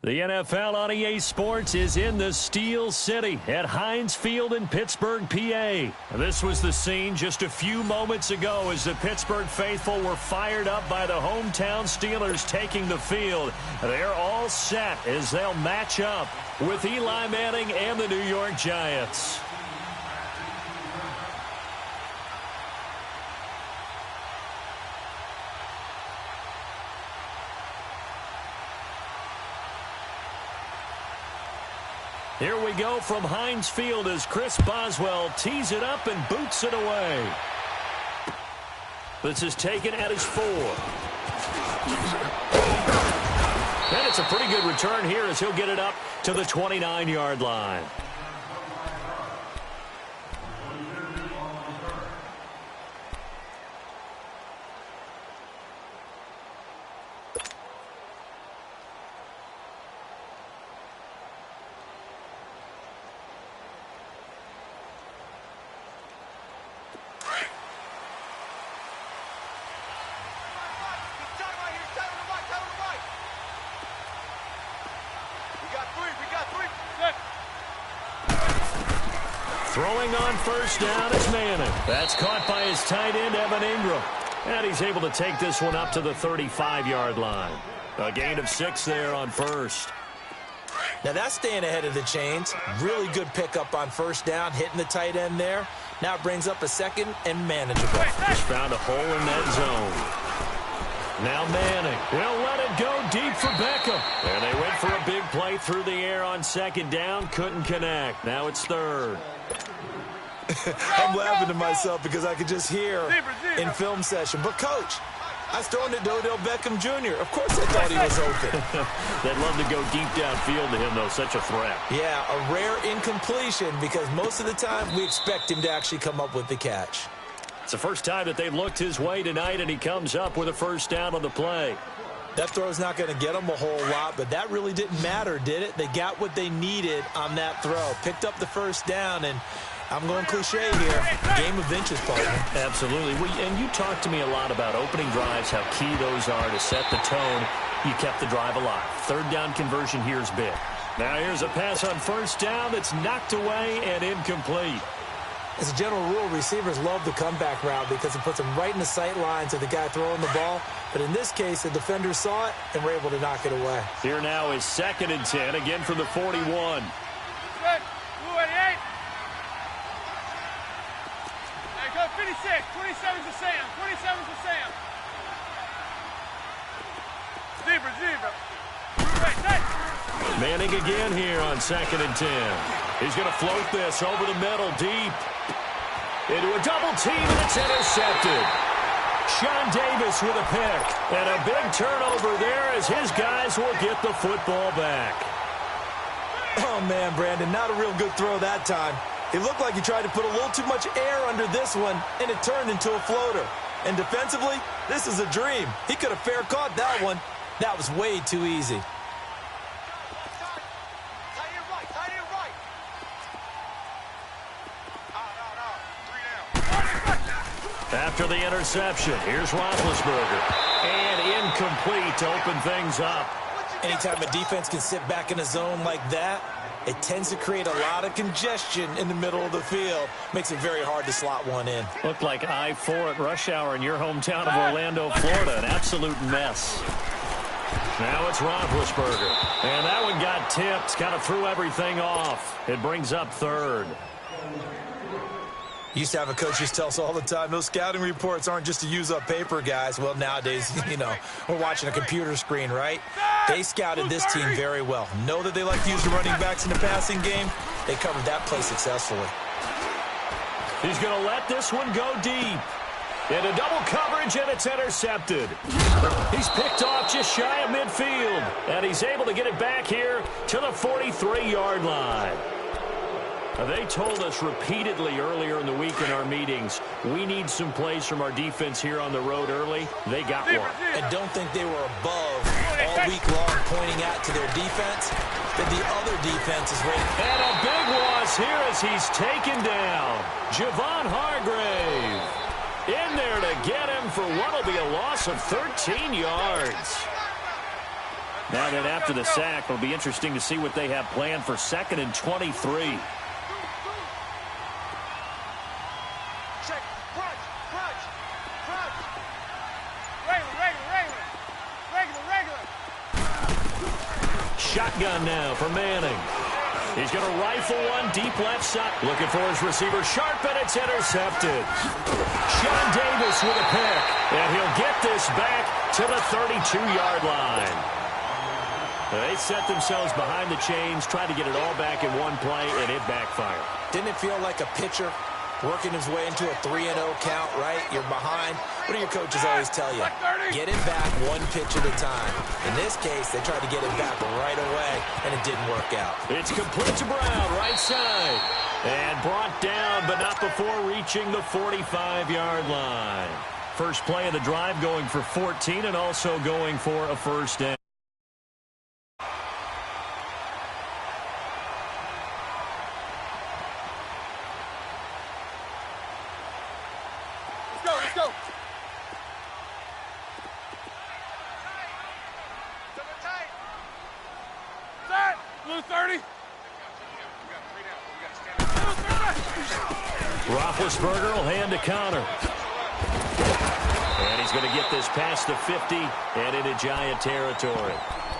The NFL on EA Sports is in the Steel City at Heinz Field in Pittsburgh, PA. This was the scene just a few moments ago as the Pittsburgh faithful were fired up by the hometown Steelers taking the field. They're all set as they'll match up with Eli Manning and the New York Giants. Here we go from Heinz Field as Chris Boswell tees it up and boots it away. This is taken at his 4. And it's a pretty good return here as he'll get it up to the 29-yard line. Throwing on first down is Manning. That's caught by his tight end, Evan Ingram. And he's able to take this one up to the 35-yard line. A gain of 6 there on first. Now that's staying ahead of the chains. Really good pickup on first down, hitting the tight end there. Now it brings up a second and manageable. Just found a hole in that zone. Now Manning will let it go deep for Beckham. And they went for a big play through the air on second down. Couldn't connect. Now it's third. I'm laughing to myself because I could just hear in film session. But, Coach, I was throwing it to Odell Beckham Jr. Of course I thought he was open. They'd love to go deep downfield to him, though. Such a threat. Yeah, a rare incompletion because most of the time we expect him to actually come up with the catch. It's the first time that they've looked his way tonight, and he comes up with a first down on the play. That throw's not going to get them a whole lot, but that really didn't matter, did it? They got what they needed on that throw. Picked up the first down, and I'm going cliche here. Game of inches, partner. Absolutely. And you talked to me a lot about opening drives, how key those are to set the tone. You kept the drive alive. Third down conversion here is big. Now here's a pass on first down that's knocked away and incomplete. As a general rule, receivers love the comeback route because it puts them right in the sight lines of the guy throwing the ball. But in this case, the defender saw it and were able to knock it away. Here now is 2nd and 10, again from the 41. Go 56, 27 to Sam, 27 to Sam. Zebra. Manning again here on 2nd and 10. He's going to float this over the middle, deep. Into a double team, and it's intercepted. Sean Davis with a pick. And a big turnover there as his guys will get the football back. Oh, man, Brandon, not a real good throw that time. It looked like he tried to put a little too much air under this one, and it turned into a floater. And defensively, this is a dream. He could have fair caught that one. That was way too easy. After the interception, here's Roethlisberger. And incomplete to open things up. Anytime a defense can sit back in a zone like that, it tends to create a lot of congestion in the middle of the field. Makes it very hard to slot one in. Looked like I-4 at rush hour in your hometown of Orlando, Florida. An absolute mess. Now it's Roethlisberger. And that one got tipped. Kind of threw everything off. It brings up third. Used to have a coach used to tell us all the time, those scouting reports aren't just to use up paper, guys. Well, nowadays, we're watching a computer screen, right? They scouted this team very well. Know that they like to use the running backs in the passing game. They covered that play successfully. He's going to let this one go deep. Into double coverage, and it's intercepted. He's picked off just shy of midfield. And he's able to get it back here to the 43-yard line. They told us repeatedly earlier in the week in our meetings, we need some plays from our defense here on the road early. They got one. And don't think they were above all week long pointing out to their defense that the other defense is ready. And a big loss here as he's taken down. Javon Hargrave in there to get him for what will be a loss of 13 yards. Now then, after the sack, it'll be interesting to see what they have planned for 2nd and 23. Check. Crunch. Regular. Shotgun now for Manning. He's going to rifle one deep left side. Looking for his receiver sharp, and it's intercepted. Sean Davis with a pick, and he'll get this back to the 32-yard line. They set themselves behind the chains, tried to get it all back in one play, and it backfired. Didn't it feel like a pitcher working his way into a 3-0 count, right? You're behind. What do your coaches always tell you? Get it back one pitch at a time. In this case, they tried to get it back right away, and it didn't work out. It's complete to Brown, right side. And brought down, but not before reaching the 45-yard line. First play of the drive going for 14 and also going for a first down. Let's go. Set. Blue 30. Roethlisberger will hand to Connor. And he's going to get this past the 50 and into Giant territory.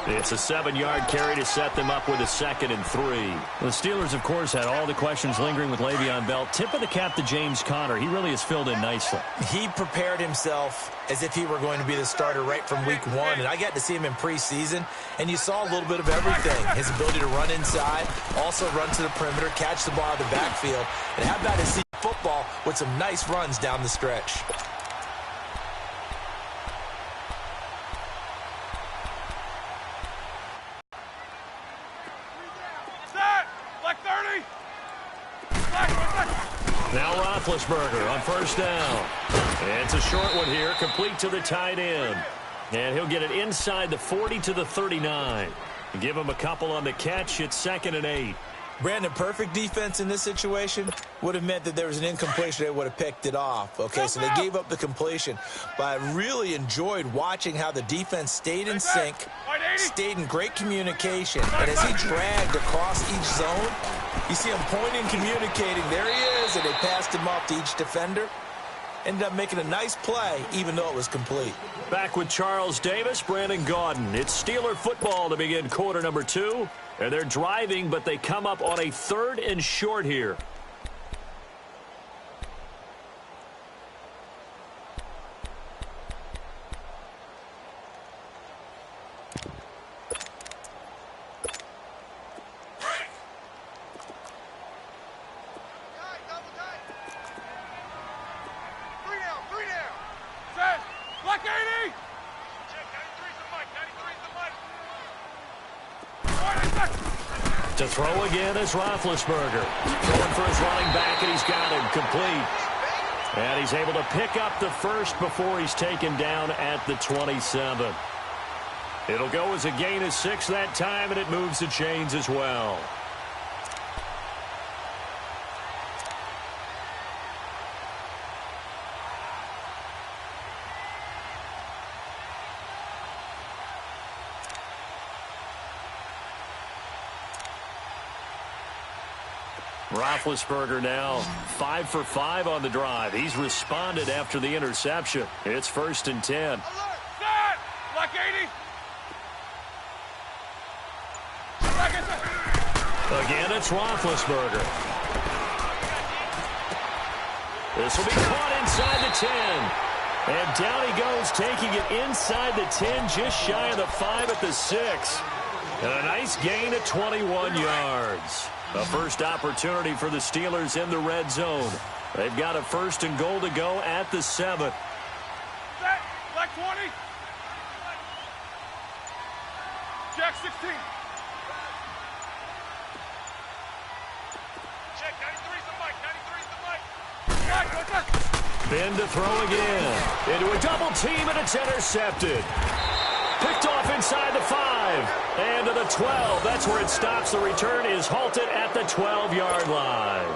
It's a 7-yard carry to set them up with a 2nd and 3. The Steelers, of course, had all the questions lingering with Le'Veon Bell. Tip of the cap to James Conner. He really has filled in nicely. He prepared himself as if he were going to be the starter right from week 1, and I got to see him in preseason, and you saw a little bit of everything. His ability to run inside, also run to the perimeter, catch the ball out of the backfield, and how about to see football with some nice runs down the stretch. Now Roethlisberger on first down. It's a short one here, complete to the tight end. And he'll get it inside the 40 to the 39. Give him a couple on the catch. It's 2nd and 8. Brandon, perfect defense in this situation would have meant that there was an incompletion. They would have picked it off. Okay, so they gave up the completion. But I really enjoyed watching how the defense stayed in sync, stayed in great communication. And as he dragged across each zone, you see him pointing, communicating. There he is, and they passed him off to each defender. Ended up making a nice play, even though it was complete. Back with Charles Davis, Brandon Gaudin. It's Steeler football to begin quarter number 2. And they're driving, but they come up on a 3rd and short here. Black 80! To throw again is Roethlisberger. Throwing for his running back, and he's got him complete. And he's able to pick up the first before he's taken down at the 27. It'll go as a gain of 6 that time, and it moves the chains as well. Roethlisberger now 5 for 5 on the drive. He's responded after the interception. It's 1st and 10. Set! Black 80! Again, it's Roethlisberger. This will be caught inside the 10. And down he goes, taking it inside the 10, just shy of the 5 at the 6. And a nice gain of 21 yards. A first opportunity for the Steelers in the red zone. They've got a 1st and goal to go at the 7. Set! Black 20! Jack 16! Check, 93's the mic, 93's the mic! Ben to throw again. Into a double team, and it's intercepted. Picked off inside the 5. And to the 12. That's where it stops. The return is halted at the 12-yard line.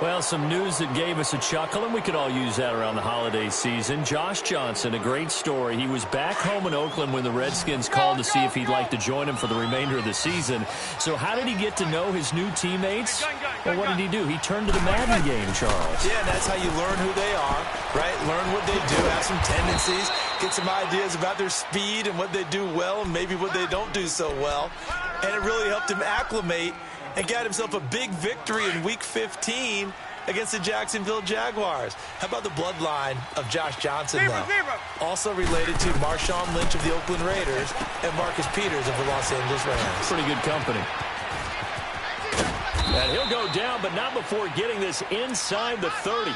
Well, some news that gave us a chuckle, and we could all use that around the holiday season. Josh Johnson, a great story. He was back home in Oakland when the Redskins called to see if he'd like to join him for the remainder of the season. So how did he get to know his new teammates? Well, what did he do? He turned to the Madden game, Charles. Yeah, that's how you learn who they are, right? Learn what they do, have some tendencies, get some ideas about their speed and what they do well and maybe what they don't do so well. And it really helped him acclimate and got himself a big victory in Week 15 against the Jacksonville Jaguars. How about the bloodline of Josh Johnson, though? Also related to Marshawn Lynch of the Oakland Raiders and Marcus Peters of the Los Angeles Rams. Pretty good company. And he'll go down, but not before getting this inside the 30.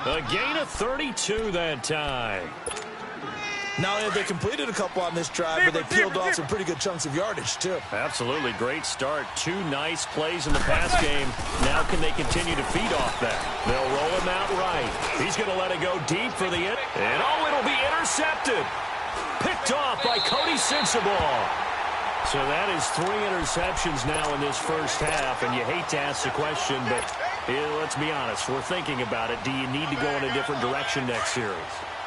A gain of 32 that time. Not only have they completed a couple on this drive, but they peeled off some pretty good chunks of yardage, too. Absolutely. Great start. 2 nice plays in the pass game. Now can they continue to feed off that? They'll roll him out right. He's going to let it go deep for the end. And, oh, it'll be intercepted. Picked off by Cody Sensabaugh. So that is 3 interceptions now in this first half. And you hate to ask the question, but let's be honest. We're thinking about it. Do you need to go in a different direction next series?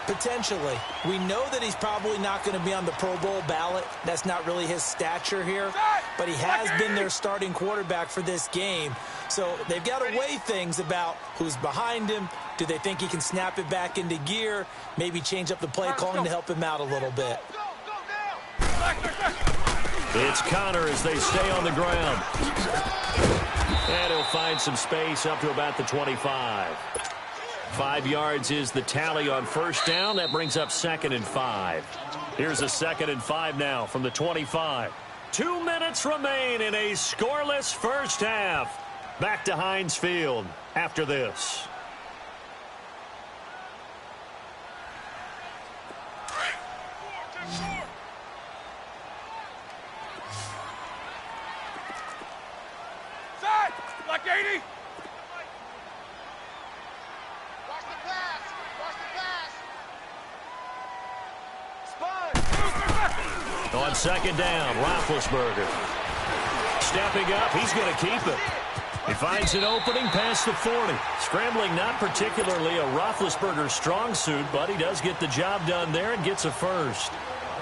Potentially. We know that he's probably not going to be on the Pro Bowl ballot. That's not really his stature here. But he has been their starting quarterback for this game. So they've got to weigh things about who's behind him. Do they think he can snap it back into gear? Maybe change up the play calling to help him out a little bit. It's Connor as they stay on the ground. And he'll find some space up to about the 25. 5 yards is the tally on first down. That brings up 2nd and 5. Here's a 2nd and 5 now from the 25. 2 minutes remain in a scoreless first half. Back to Heinz Field after this. Side! Like 80! On 2nd down, Roethlisberger. Stepping up, he's going to keep it. He finds an opening past the 40. Scrambling, not particularly a Roethlisberger strong suit, but he does get the job done there and gets a first.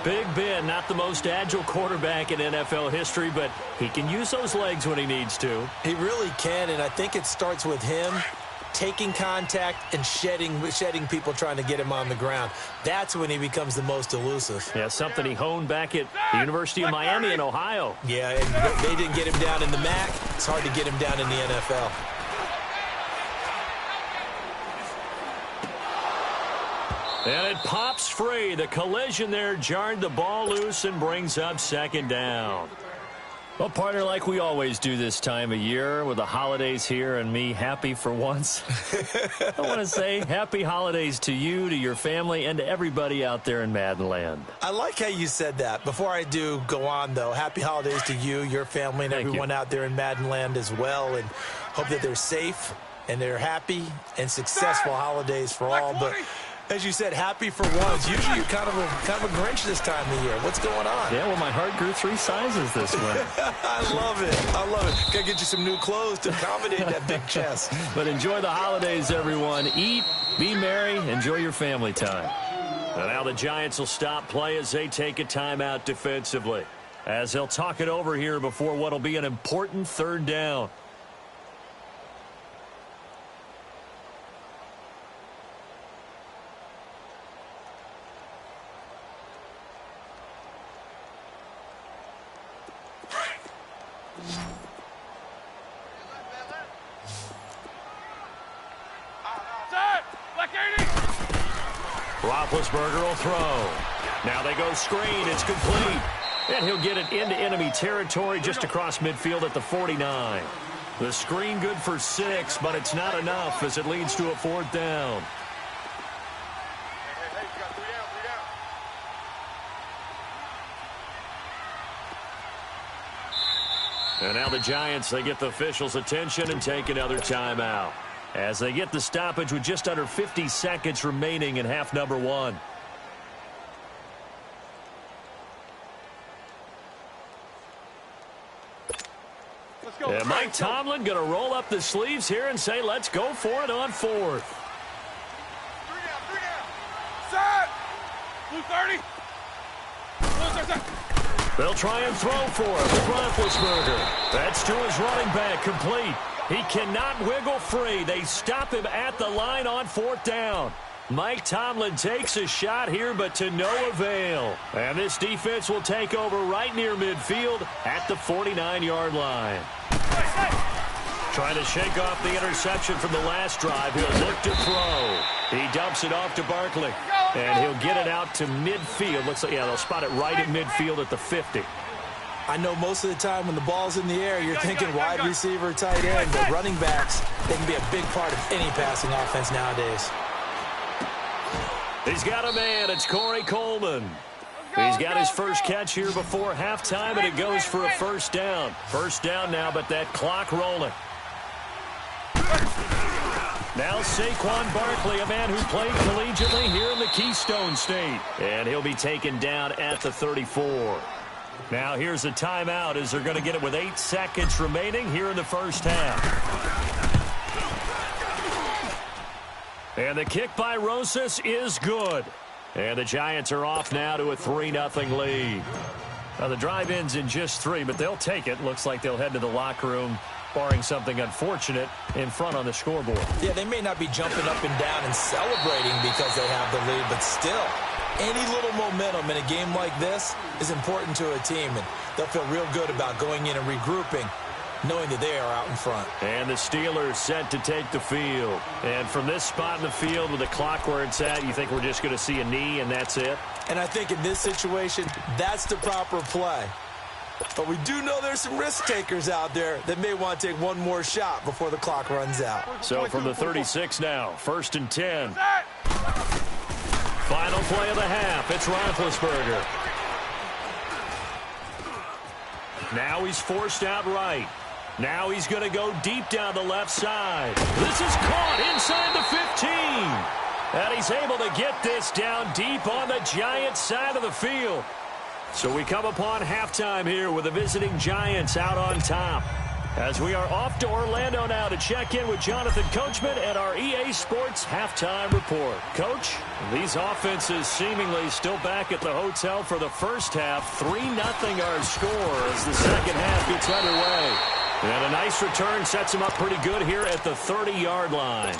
Big Ben, not the most agile quarterback in NFL history, but he can use those legs when he needs to. He really can, and I think it starts with him taking contact and shedding people trying to get him on the ground. That's when he becomes the most elusive. Yeah, something he honed back at the University of Miami in Ohio. Yeah, and they didn't get him down in the MAC. It's hard to get him down in the NFL. And it pops free. The collision there jarred the ball loose and brings up 2nd down. Well, partner, like we always do this time of year with the holidays here and me happy for once. I want to say happy holidays to you, to your family, and to everybody out there in Madden land. I like how you said that. Before I do go on, though, happy holidays to you, your family, and everyone out there in Madden land as well. And hope that they're safe and they're happy and successful holidays for all. But as you said, happy for once. Usually you're kind of a Grinch this time of year. What's going on? Yeah, well, my heart grew 3 sizes this winter. I love it. I love it. Got to get you some new clothes to accommodate that big chest. But enjoy the holidays, everyone. Eat, be merry, enjoy your family time. And now the Giants will stop play as they take a timeout defensively, as they'll talk it over here before what will be an important 3rd down. Roethlisberger will throw. Now they go screen. It's complete. And he'll get it into enemy territory just across midfield at the 49. The screen good for 6, but it's not enough as it leads to a 4th down. And now the Giants, they get the officials' attention and take another timeout, as they get the stoppage with just under 50 seconds remaining in half number 1. And Mike Tomlin going to roll up the sleeves here and say, let's go for it on fourth. 3 down. Set. Blue 30. They'll try and throw for it with Roethlisberger. That's to his running back, complete. He cannot wiggle free. They stop him at the line on fourth down. Mike Tomlin takes a shot here, but to no avail. And this defense will take over right near midfield at the 49-yard line. Trying to shake off the interception from the last drive. He'll look to throw. He dumps it off to Barkley. And he'll get it out to midfield. Looks like, yeah, they'll spot it right at midfield at the 50. I know most of the time when the ball's in the air, you're thinking wide receiver, tight end, but running backs, they can be a big part of any passing offense nowadays. He's got a man. It's Corey Coleman. He's got his first catch here before halftime, and it goes for a first down. First down now, but that clock rolling. Now Saquon Barkley, a man who played collegiately here in the Keystone State. And he'll be taken down at the 34. Now here's a timeout as they're going to get it with 8 seconds remaining here in the first half. And the kick by Rosas is good. And the Giants are off now to a 3-0 lead. Now the drive ends in just 3, but they'll take it. Looks like they'll head to the locker room, barring something unfortunate, in front on the scoreboard. Yeah, they may not be jumping up and down and celebrating because they have the lead, but still, any little momentum in a game like this is important to a team, and they'll feel real good about going in and regrouping, knowing that they are out in front. And the Steelers set to take the field. And from this spot in the field with the clock where it's at, you think we're just going to see a knee and that's it? And I think in this situation, that's the proper play. But we do know there's some risk takers out there that may want to take one more shot before the clock runs out. So from the 36 now, 1st and 10. Final play of the half. It's Roethlisberger. Now he's forced out right. Now he's going to go deep down the left side. This is caught inside the 15. And he's able to get this down deep on the Giants side of the field. So we come upon halftime here with the visiting Giants out on top. As we are off to Orlando now to check in with Jonathan Coachman at our EA Sports Halftime Report. Coach, these offenses seemingly still back at the hotel for the first half. 3-0 our score as the second half gets underway. And a nice return sets them up pretty good here at the 30-yard line.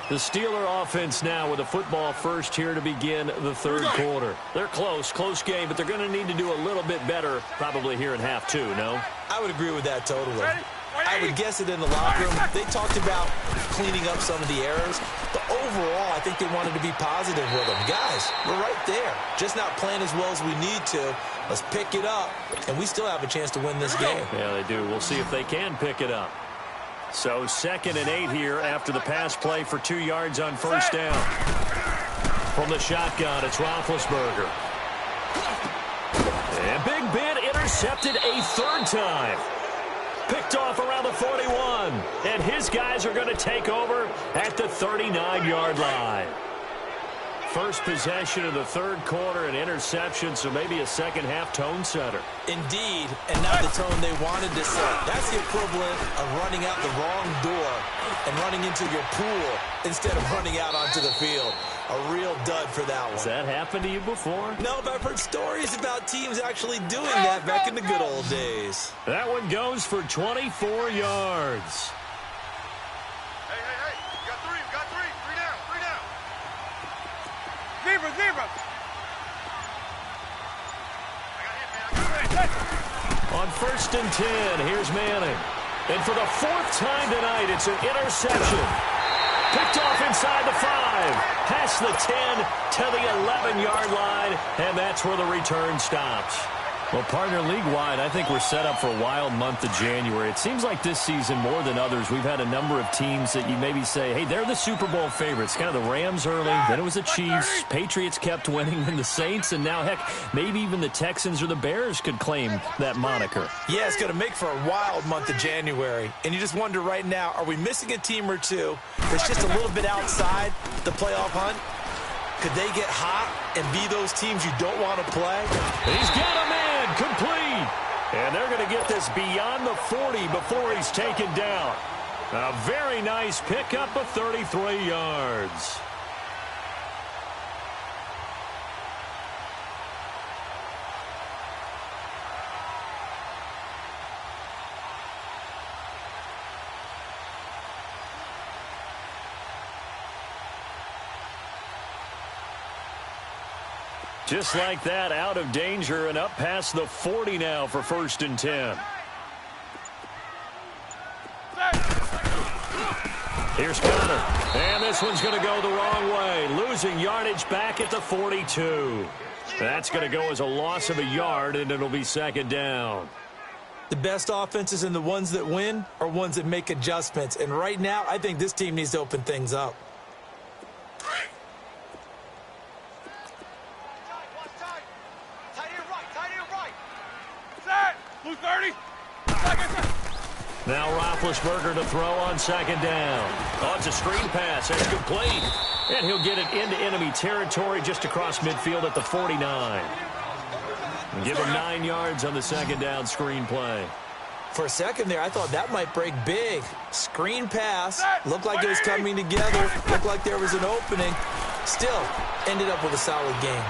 The Steeler offense now with a football first here to begin the third quarter. They're close game, but they're going to need to do a little bit better probably here in half two, no? I would agree with that totally. I would guess it in the locker room. They talked about cleaning up some of the errors, but overall, I think they wanted to be positive with them. Guys, we're right there. Just not playing as well as we need to. Let's pick it up, and we still have a chance to win this game. Yeah, they do. We'll see if they can pick it up. So 2nd and 8 here after the pass play for 2 yards on first down. From the shotgun, it's Roethlisberger. And Big Ben intercepted a 3rd time. Picked off around the 41. And his guys are going to take over at the 39-yard line. First possession of the third quarter, an interception, so maybe a second-half tone setter. Indeed, and not the tone they wanted to set. That's the equivalent of running out the wrong door and running into your pool instead of running out onto the field. A real dud for that one. Has that happened to you before? No, but I've heard stories about teams actually doing that back in the good old days. That one goes for 24 yards. Zebra. On 1st and 10, here's Manning. And for the 4th time tonight, it's an interception. Picked off inside the 5, past the 10 to the 11-yard line, and that's where the return stops. Well, partner, league-wide, I think we're set up for a wild month of January. It seems like this season, more than others, we've had a number of teams that you maybe say, hey, they're the Super Bowl favorites. Kind of the Rams early, then it was the Chiefs. Patriots kept winning, and the Saints, and now, heck, maybe even the Texans or the Bears could claim that moniker. Yeah, it's going to make for a wild month of January. And you just wonder right now, are we missing a team or two that's just a little bit outside the playoff hunt? Could they get hot and be those teams you don't want to play? He's got a man complete. And they're going to get this beyond the 40 before he's taken down. A very nice pickup of 33 yards. Just like that, out of danger and up past the 40 now for 1st and 10. Here's Connor. And this one's going to go the wrong way. Losing yardage back at the 42. That's going to go as a loss of a yard, and it'll be 2nd down. The best offenses and the ones that win are ones that make adjustments. And right now, I think this team needs to open things up. Now Roethlisberger to throw on 2nd down. Oh, it's a screen pass. That's complete. And he'll get it into enemy territory just across midfield at the 49. And give him 9 yards on the 2nd down screen play. For a second there, I thought that might break big. Screen pass. Looked like it was coming together. Looked like there was an opening. Still, ended up with a solid game.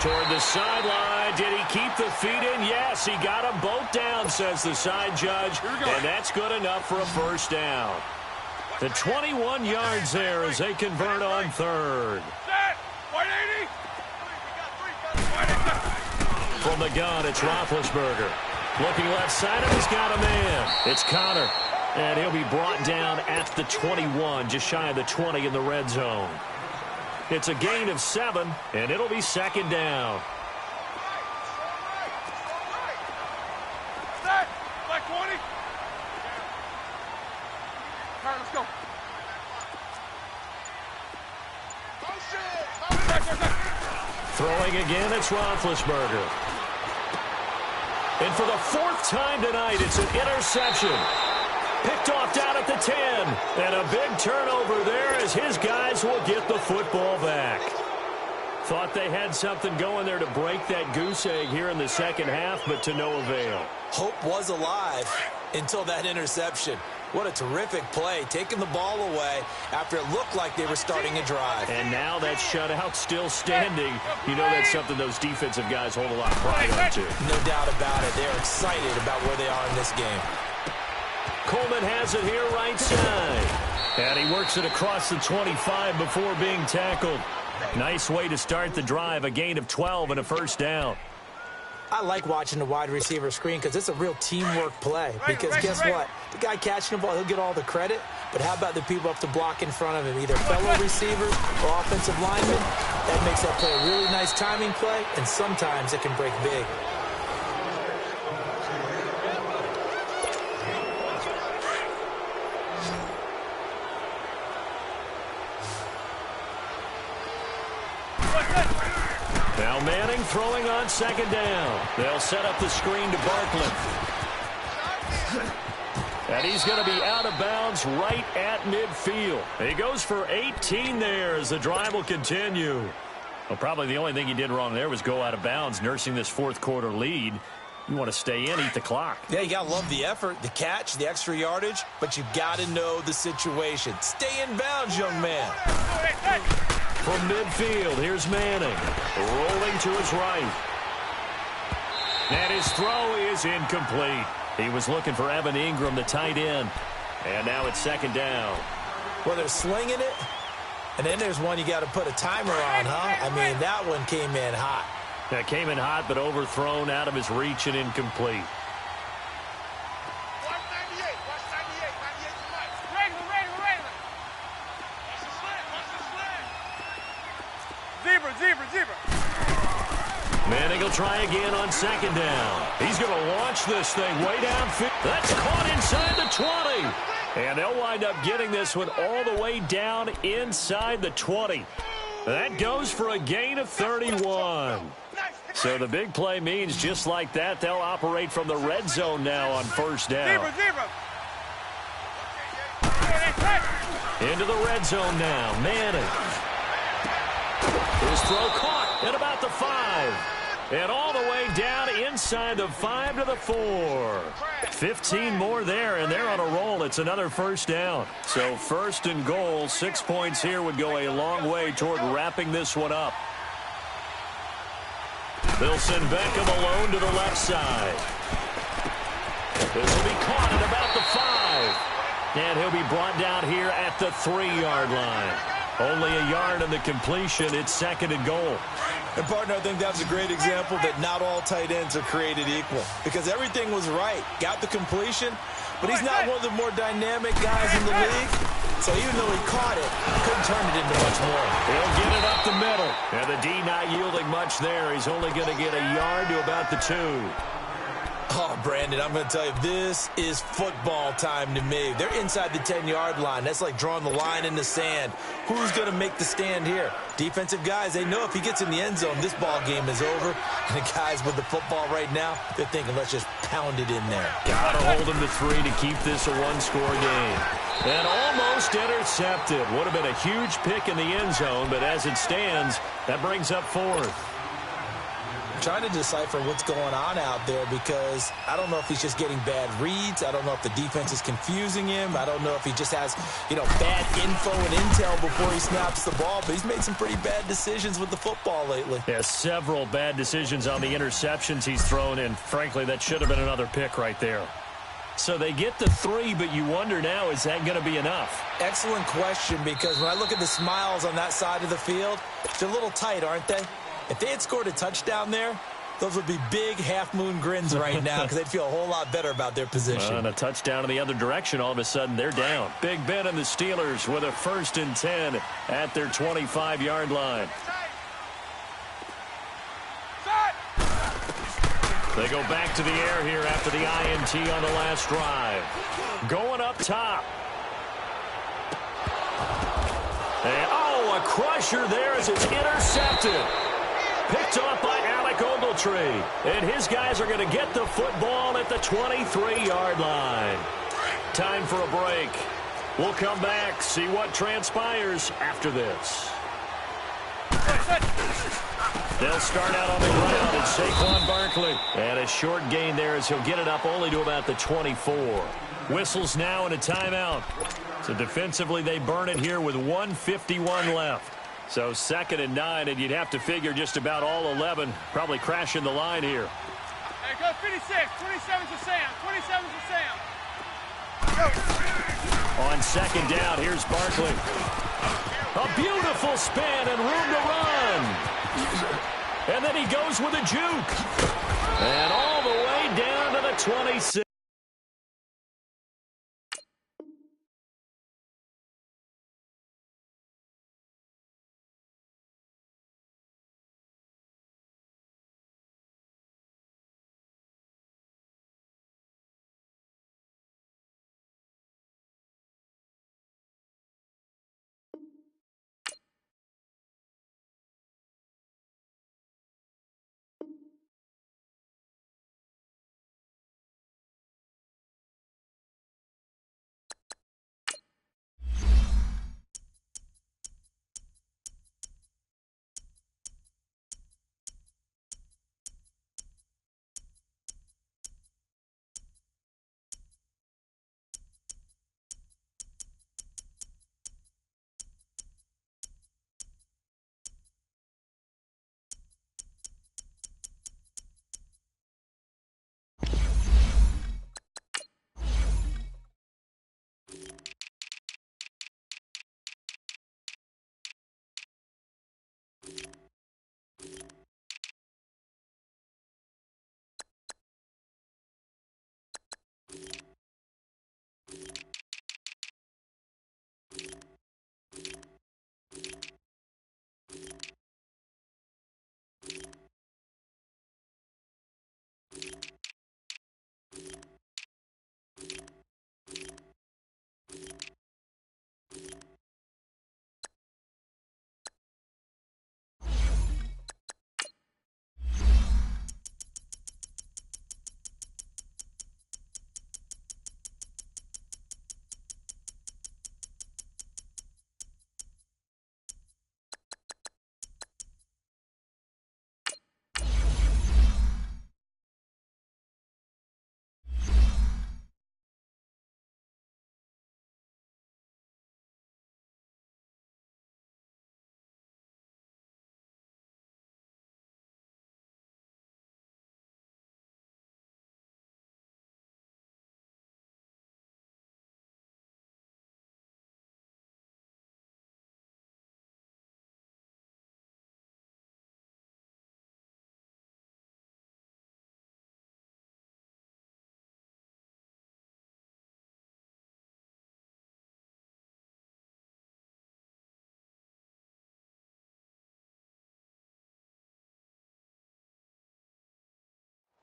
Toward the sideline. Did he keep the feet in? Yes, he got them both down, says the side judge. And that's good enough for a 1st down. The 21 yards there as they convert on 3rd. From the gun, it's Roethlisberger. Looking left side, and he's got a man. It's Connor. And he'll be brought down at the 21, just shy of the 20 in the red zone. It's a gain of 7, and it'll be 2nd down. Black 20. All right, let's go. Throwing again, it's Roethlisberger. And for the 4th time tonight, it's an interception. Picked off down at the 10. And a big turnover there as his guys will get the football back. Thought they had something going there to break that goose egg here in the 2nd half, but to no avail. Hope was alive until that interception. What a terrific play, taking the ball away after it looked like they were starting a drive. And now that shutout still standing. You know that's something those defensive guys hold a lot of pride on, too. No doubt about it. They're excited about where they are in this game. Coleman has it here right side. And he works it across the 25 before being tackled. Nice way to start the drive, a gain of 12 and a 1st down. I like watching the wide receiver screen because it's a real teamwork play. Because guess what? The guy catching the ball, he'll get all the credit. But how about the people up to block in front of him, either fellow receivers or offensive linemen? That makes that play a really nice timing play, and sometimes it can break big. Now Manning throwing on 2nd down. They'll set up the screen to Barkley. And he's going to be out of bounds right at midfield. He goes for 18 there as the drive will continue. Well, probably the only thing he did wrong there was go out of bounds, nursing this 4th quarter lead. You want to stay in, eat the clock. Yeah, you got to love the effort, the catch, the extra yardage, but you've got to know the situation. Stay in bounds, young man. From midfield, here's Manning. Rolling to his right. And his throw is incomplete. He was looking for Evan Ingram, the tight end. And now it's 2nd down. Well, they're slinging it. And then there's one you got to put a timer on, huh? I mean, that one came in hot. That came in hot, but overthrown out of his reach and incomplete. Zebra. Manning will try again on 2nd down. He's going to launch this thing way downfield. That's caught inside the 20. And they'll wind up getting this one all the way down inside the 20. That goes for a gain of 31. So the big play means just like that, they'll operate from the red zone now on 1st down. Zebra. Into the red zone now. Manning. His throw caught at about the 5. And all the way down inside the 5 to the 4. 15 more there, and they're on a roll. It's another first down. So first and goal, 6 points here would go a long way toward wrapping this one up. They'll send Beckham alone to the left side. This will be caught at about the 5. And he'll be brought down here at the 3-yard line. Only a yard on the completion. It's second and goal. And, partner, I think that's a great example that not all tight ends are created equal. Because everything was right. Got the completion, but he's not one of the more dynamic guys in the league. So even though he caught it, couldn't turn it into much more. He'll get it up the middle. And the D not yielding much there. He's only going to get a yard to about the 2. Oh, Brandon, I'm going to tell you, this is football time to me. They're inside the 10-yard line. That's like drawing the line in the sand. Who's going to make the stand here? Defensive guys, they know if he gets in the end zone, this ball game is over. And the guys with the football right now, they're thinking, let's just pound it in there. Got to hold him to 3 to keep this a one-score game. And almost intercepted. Would have been a huge pick in the end zone, but as it stands, that brings up 4th. Trying to decipher what's going on out there because I don't know if he's just getting bad reads. I don't know if the defense is confusing him. I don't know if he just has, bad info and intel before he snaps the ball. But he's made some pretty bad decisions with the football lately. Yeah, several bad decisions on the interceptions he's thrown, and frankly, that should have been another pick right there. So they get the 3, but you wonder now, is that going to be enough? Excellent question, because when I look at the smiles on that side of the field, they're a little tight, aren't they? If they had scored a touchdown there, those would be big half-moon grins right now because they'd feel a whole lot better about their position. And a touchdown in the other direction, all of a sudden they're down. Big Ben and the Steelers with a 1st and 10 at their 25-yard line. They go back to the air here after the INT on the last drive. Going up top. And, a crusher there as it's intercepted. Picked off by Alec Ogletree. And his guys are going to get the football at the 23-yard line. Time for a break. We'll come back, see what transpires after this. They'll start out on the ground. It's Saquon Barkley. And a short gain there as he'll get it up only to about the 24. Whistles now and a timeout. So defensively they burn it here with 1:51 left. So 2nd and 9, and you'd have to figure just about all 11 probably crashing the line here. Hey, go 56. 27 for Sam. 27 for Sam. Go. On 2nd down, here's Barkley. A beautiful spin and room to run. And then he goes with a juke. And all the way down to the 26.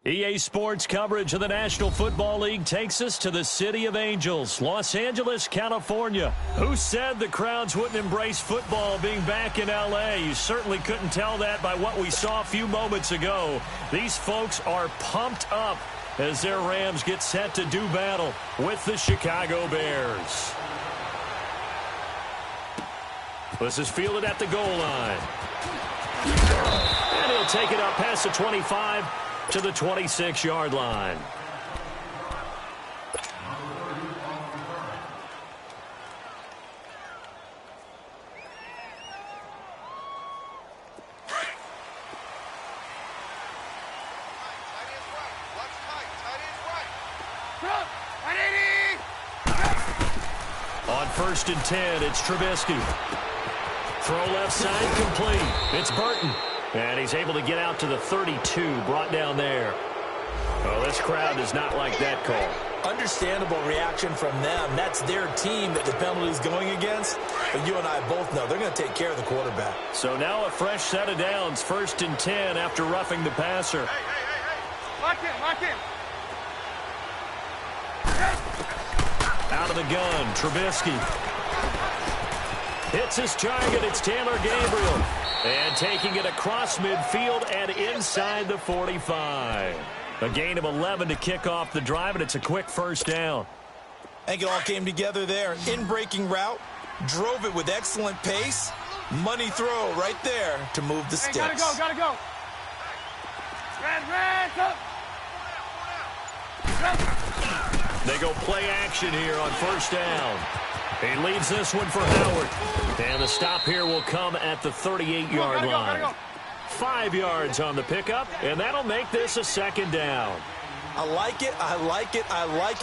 EA Sports coverage of the National Football League takes us to the City of Angels, Los Angeles, California. Who said the crowds wouldn't embrace football being back in L.A.? You certainly couldn't tell that by what we saw a few moments ago. These folks are pumped up as their Rams get set to do battle with the Chicago Bears. This is fielded at the goal line. And he'll take it up past the 25 to the 26-yard line. On 1st and 10, it's Trubisky. Throw left side complete. It's Burton. And he's able to get out to the 32, brought down there. Oh, this crowd does not like that call. Understandable reaction from them. That's their team that the penalty's going against. But you and I both know they're going to take care of the quarterback. So now a fresh set of downs. 1st and 10 after roughing the passer. Hey. Lock in. Out of the gun, Trubisky. Hits his target. It's Taylor Gabriel. And taking it across midfield and inside the 45. A gain of 11 to kick off the drive, and it's a quick first down. I think it all came together there. In-breaking route, drove it with excellent pace. Money throw right there to move the sticks. Gotta go. Red, go. They go play action here on 1st down. He leaves this one for Howard. And the stop here will come at the 38-yard line. Go. 5 yards on the pickup, and that'll make this a 2nd down. I like it.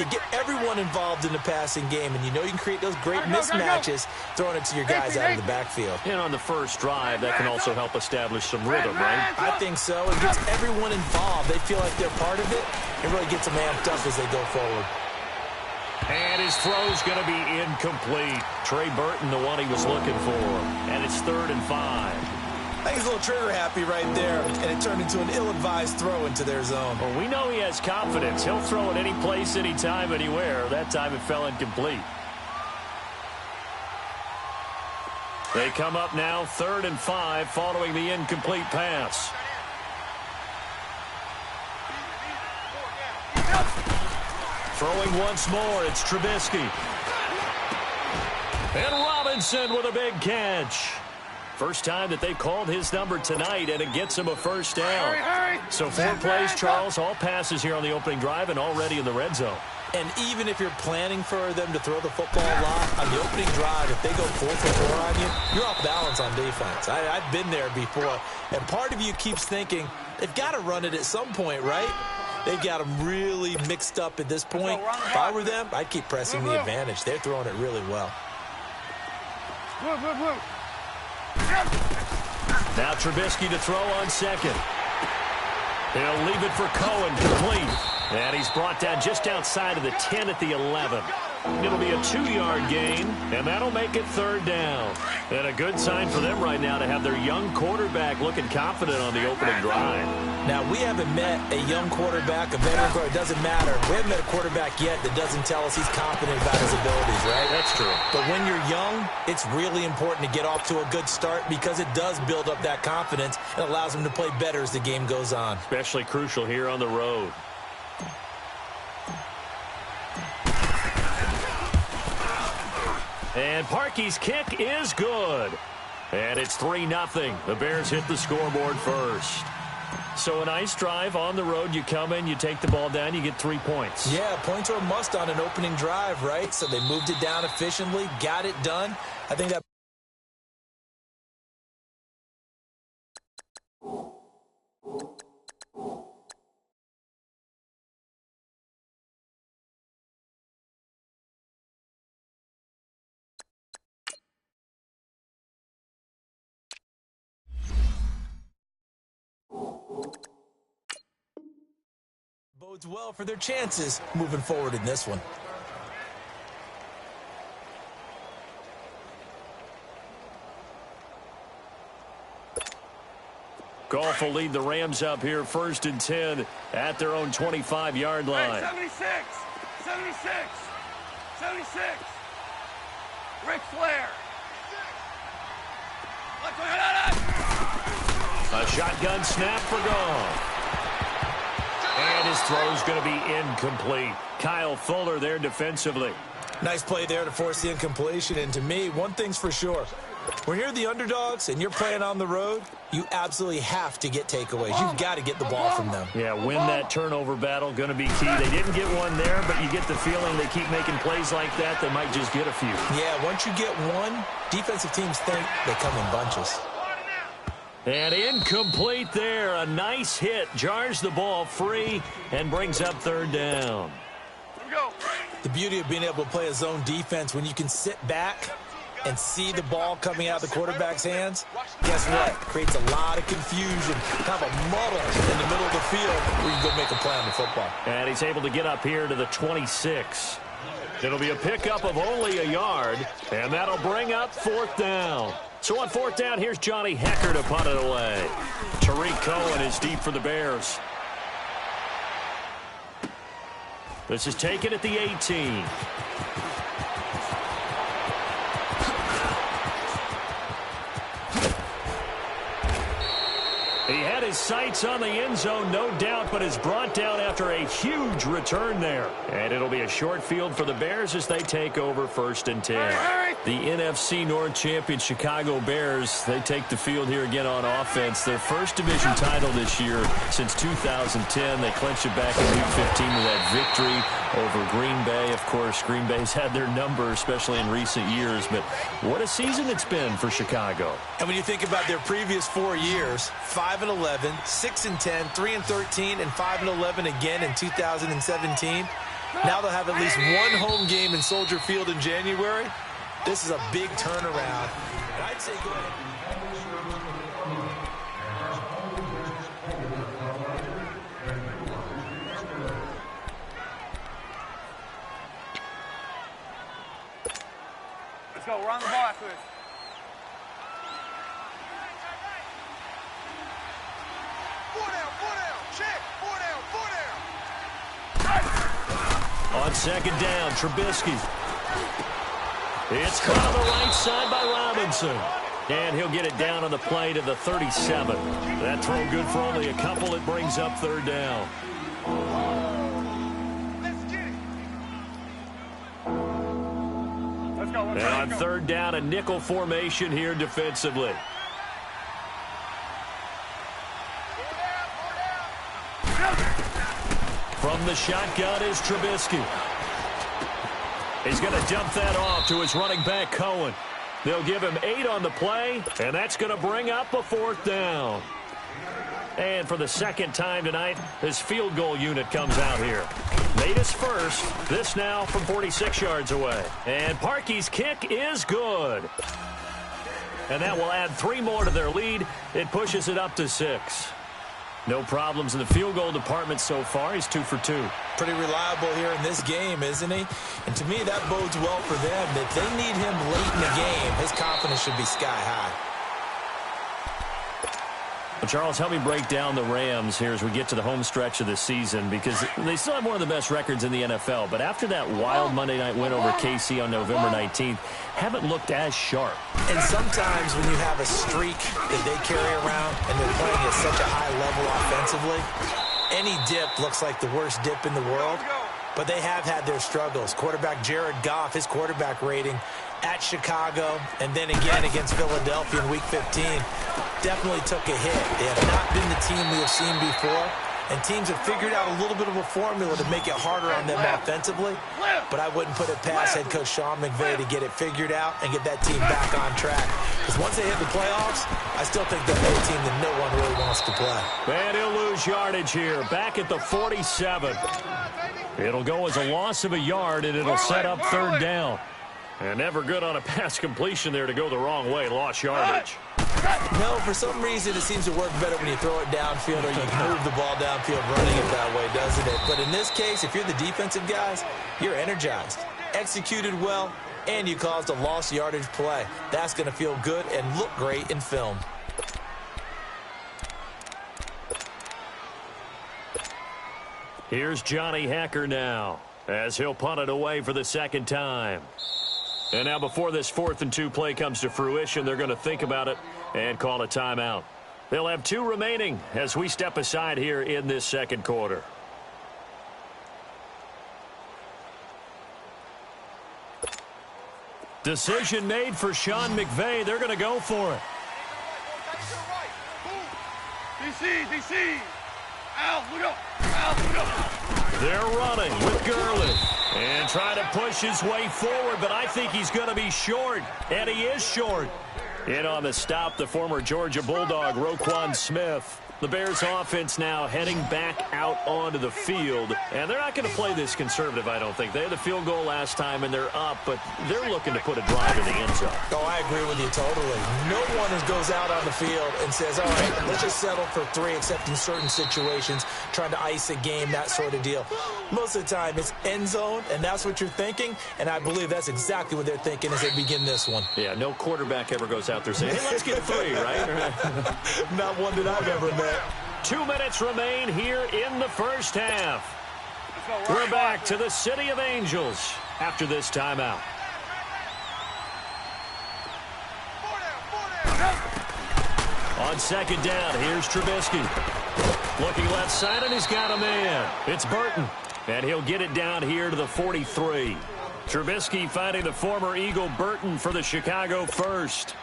Get everyone involved in the passing game, and you know you can create those great mismatches throwing it to your guys out of the backfield. And on the first drive, that can also help establish some rhythm, right? I think so. It gets everyone involved. They feel like they're part of it. It really gets them amped up as they go forward. And his throw's going to be incomplete. Trey Burton, the one he was looking for. And it's 3rd and 5. I think he's a little trigger happy right there, and it turned into an ill-advised throw into their zone. Well, we know he has confidence. He'll throw it any place, anytime, anywhere. That time it fell incomplete. They come up now 3rd and 5 following the incomplete pass. Throwing once more, it's Trubisky. And Robinson with a big catch. First time that they've called his number tonight, and it gets him a first down. Hurry. So 4 plays, Charles, all passes here on the opening drive and already in the red zone. And even if you're planning for them to throw the football a lot, on the opening drive, if they go 4 for 4 on you, you're off balance on defense. I've been there before. And part of you keeps thinking, they've got to run it at some point, right? They've got them really mixed up at this point. If I were them, I'd keep pressing the advantage. They're throwing it really well. Now Trubisky to throw on 2nd. He'll leave it for Cohen, complete. And he's brought down just outside of the 10 at the 11. It'll be a 2-yard gain, and that'll make it 3rd down. And a good sign for them right now to have their young quarterback looking confident on the opening drive. Now, we haven't met a young quarterback, a veteran quarterback. It doesn't matter. We haven't met a quarterback yet that doesn't tell us he's confident about his abilities, right? That's true. But when you're young, it's really important to get off to a good start because it does build up that confidence and allows them to play better as the game goes on. Especially crucial here on the road. And Parkey's kick is good. And it's 3-0. The Bears hit the scoreboard first. So a nice drive on the road. You come in, you take the ball down, you get 3 points. Yeah, points are a must on an opening drive, right? So they moved it down efficiently, got it done. I think that bodes well for their chances moving forward in this one. Goff will lead the Rams up here 1st and 10 at their own 25-yard line. Hey, 76, 76, 76. Ric Flair. A shotgun snap for Goff. And his throw's going to be incomplete. Kyle Fuller there defensively. Nice play there to force the incompletion. And to me, one thing's for sure. When you're the underdogs and you're playing on the road, you absolutely have to get takeaways. You've got to get the ball from them. Yeah, win that turnover battle, going to be key. They didn't get one there, but you get the feeling they keep making plays like that, they might just get a few. Yeah, once you get one, defensive teams think they come in bunches. And incomplete there. A nice hit. Jars the ball free and brings up 3rd down. The beauty of being able to play a zone defense when you can sit back and see the ball coming out of the quarterback's hands, guess what? Creates a lot of confusion, kind of a muddle in the middle of the field where you can go make a play on the football. And he's able to get up here to the 26. It'll be a pickup of only a yard, and that'll bring up 4th down. So on 4th down, here's Johnny Hecker to punt it away. Tariq Cohen is deep for the Bears. This is taken at the 18. He had his sights on the end zone, no doubt, but is brought down after a huge return there. And it'll be a short field for the Bears as they take over 1st and 10. The NFC North champion Chicago Bears, they take the field here again on offense. Their first division title this year since 2010. They clinched it back in Week 15 with that victory over Green Bay. Of course, Green Bay's had their number, especially in recent years. But what a season it's been for Chicago. And when you think about their previous 4 years, 5-11, 6-10, 3-13, and 5-11 again in 2017. Now they'll have at least one home game in Soldier Field in January. This is a big turnaround. And I'd say go ahead. Let's go. We're on the ball after this. On 2nd down, Trubisky. It's caught on the right side by Robinson. And he'll get it down on the play to the 37. That throw good for only a couple. It brings up 3rd down. Let's go. And on 3rd down, a nickel formation here defensively. From the shotgun is Trubisky. He's going to dump that off to his running back, Cohen. They'll give him 8 on the play, and that's going to bring up a 4th down. And for the 2nd time tonight, his field goal unit comes out here. Made his first. This now from 46 yards away. And Parkey's kick is good. And that will add 3 more to their lead. It pushes it up to 6. No problems in the field goal department so far. He's 2 for 2. Pretty reliable here in this game, isn't he? And to me, that bodes well for them. If they need him late in the game, his confidence should be sky high. Well, Charles, help me break down the Rams here as we get to the home stretch of the season, because they still have one of the best records in the NFL. But after that wild Monday night win over KC on November 19th, haven't looked as sharp. And sometimes when you have a streak that they carry around and they're playing at such a high level offensively, any dip looks like the worst dip in the world. But they have had their struggles. Quarterback Jared Goff, his quarterback rating at Chicago and then again against Philadelphia in Week 15 definitely took a hit. They have not been the team we have seen before, and teams have figured out a little bit of a formula to make it harder on them offensively, but I wouldn't put it past head coach Sean McVay to get it figured out and get that team back on track. Because once they hit the playoffs, I still think they're a team that no one really wants to play. And he'll lose yardage here, back at the 47. It'll go as a loss of a yard, and it'll set up 3rd down. And never good on a pass completion there to go the wrong way. Lost yardage. No, for some reason it seems to work better when you throw it downfield or you move the ball downfield running it that way, doesn't it? But in this case, if you're the defensive guys, you're energized, executed well, and you caused a lost yardage play. That's going to feel good and look great in film. Here's Johnny Hacker now, as he'll punt it away for the second time. And now before this 4th and 2 play comes to fruition, they're going to think about it and call a timeout. They'll have 2 remaining as we step aside here in this second quarter. Decision made for Sean McVay. They're going to go for it. DC. Al, look up. Al, look up. They're running with Gurley. And trying to push his way forward, but I think he's going to be short. And he is short. In on the stop, the former Georgia Bulldog, Roquan Smith. The Bears offense now heading back out onto the field. And they're not going to play this conservative, I don't think. They had the field goal last time, and they're up, but they're looking to put a drive in the end zone. Oh, I agree with you totally. No one goes out on the field and says, all right, let's just settle for 3, except in certain situations, trying to ice a game, that sort of deal. Most of the time, it's end zone, and that's what you're thinking, and I believe that's exactly what they're thinking as they begin this one. Yeah, no quarterback ever goes out there saying, hey, let's get 3, right? Not one that I've ever met. 2 minutes remain here in the first half. We're back to the City of Angels after this timeout. On second down, here's Trubisky. Looking left side, and he's got a man. It's Burton, and he'll get it down here to the 43. Trubisky finding the former Eagle Burton for the Chicago first.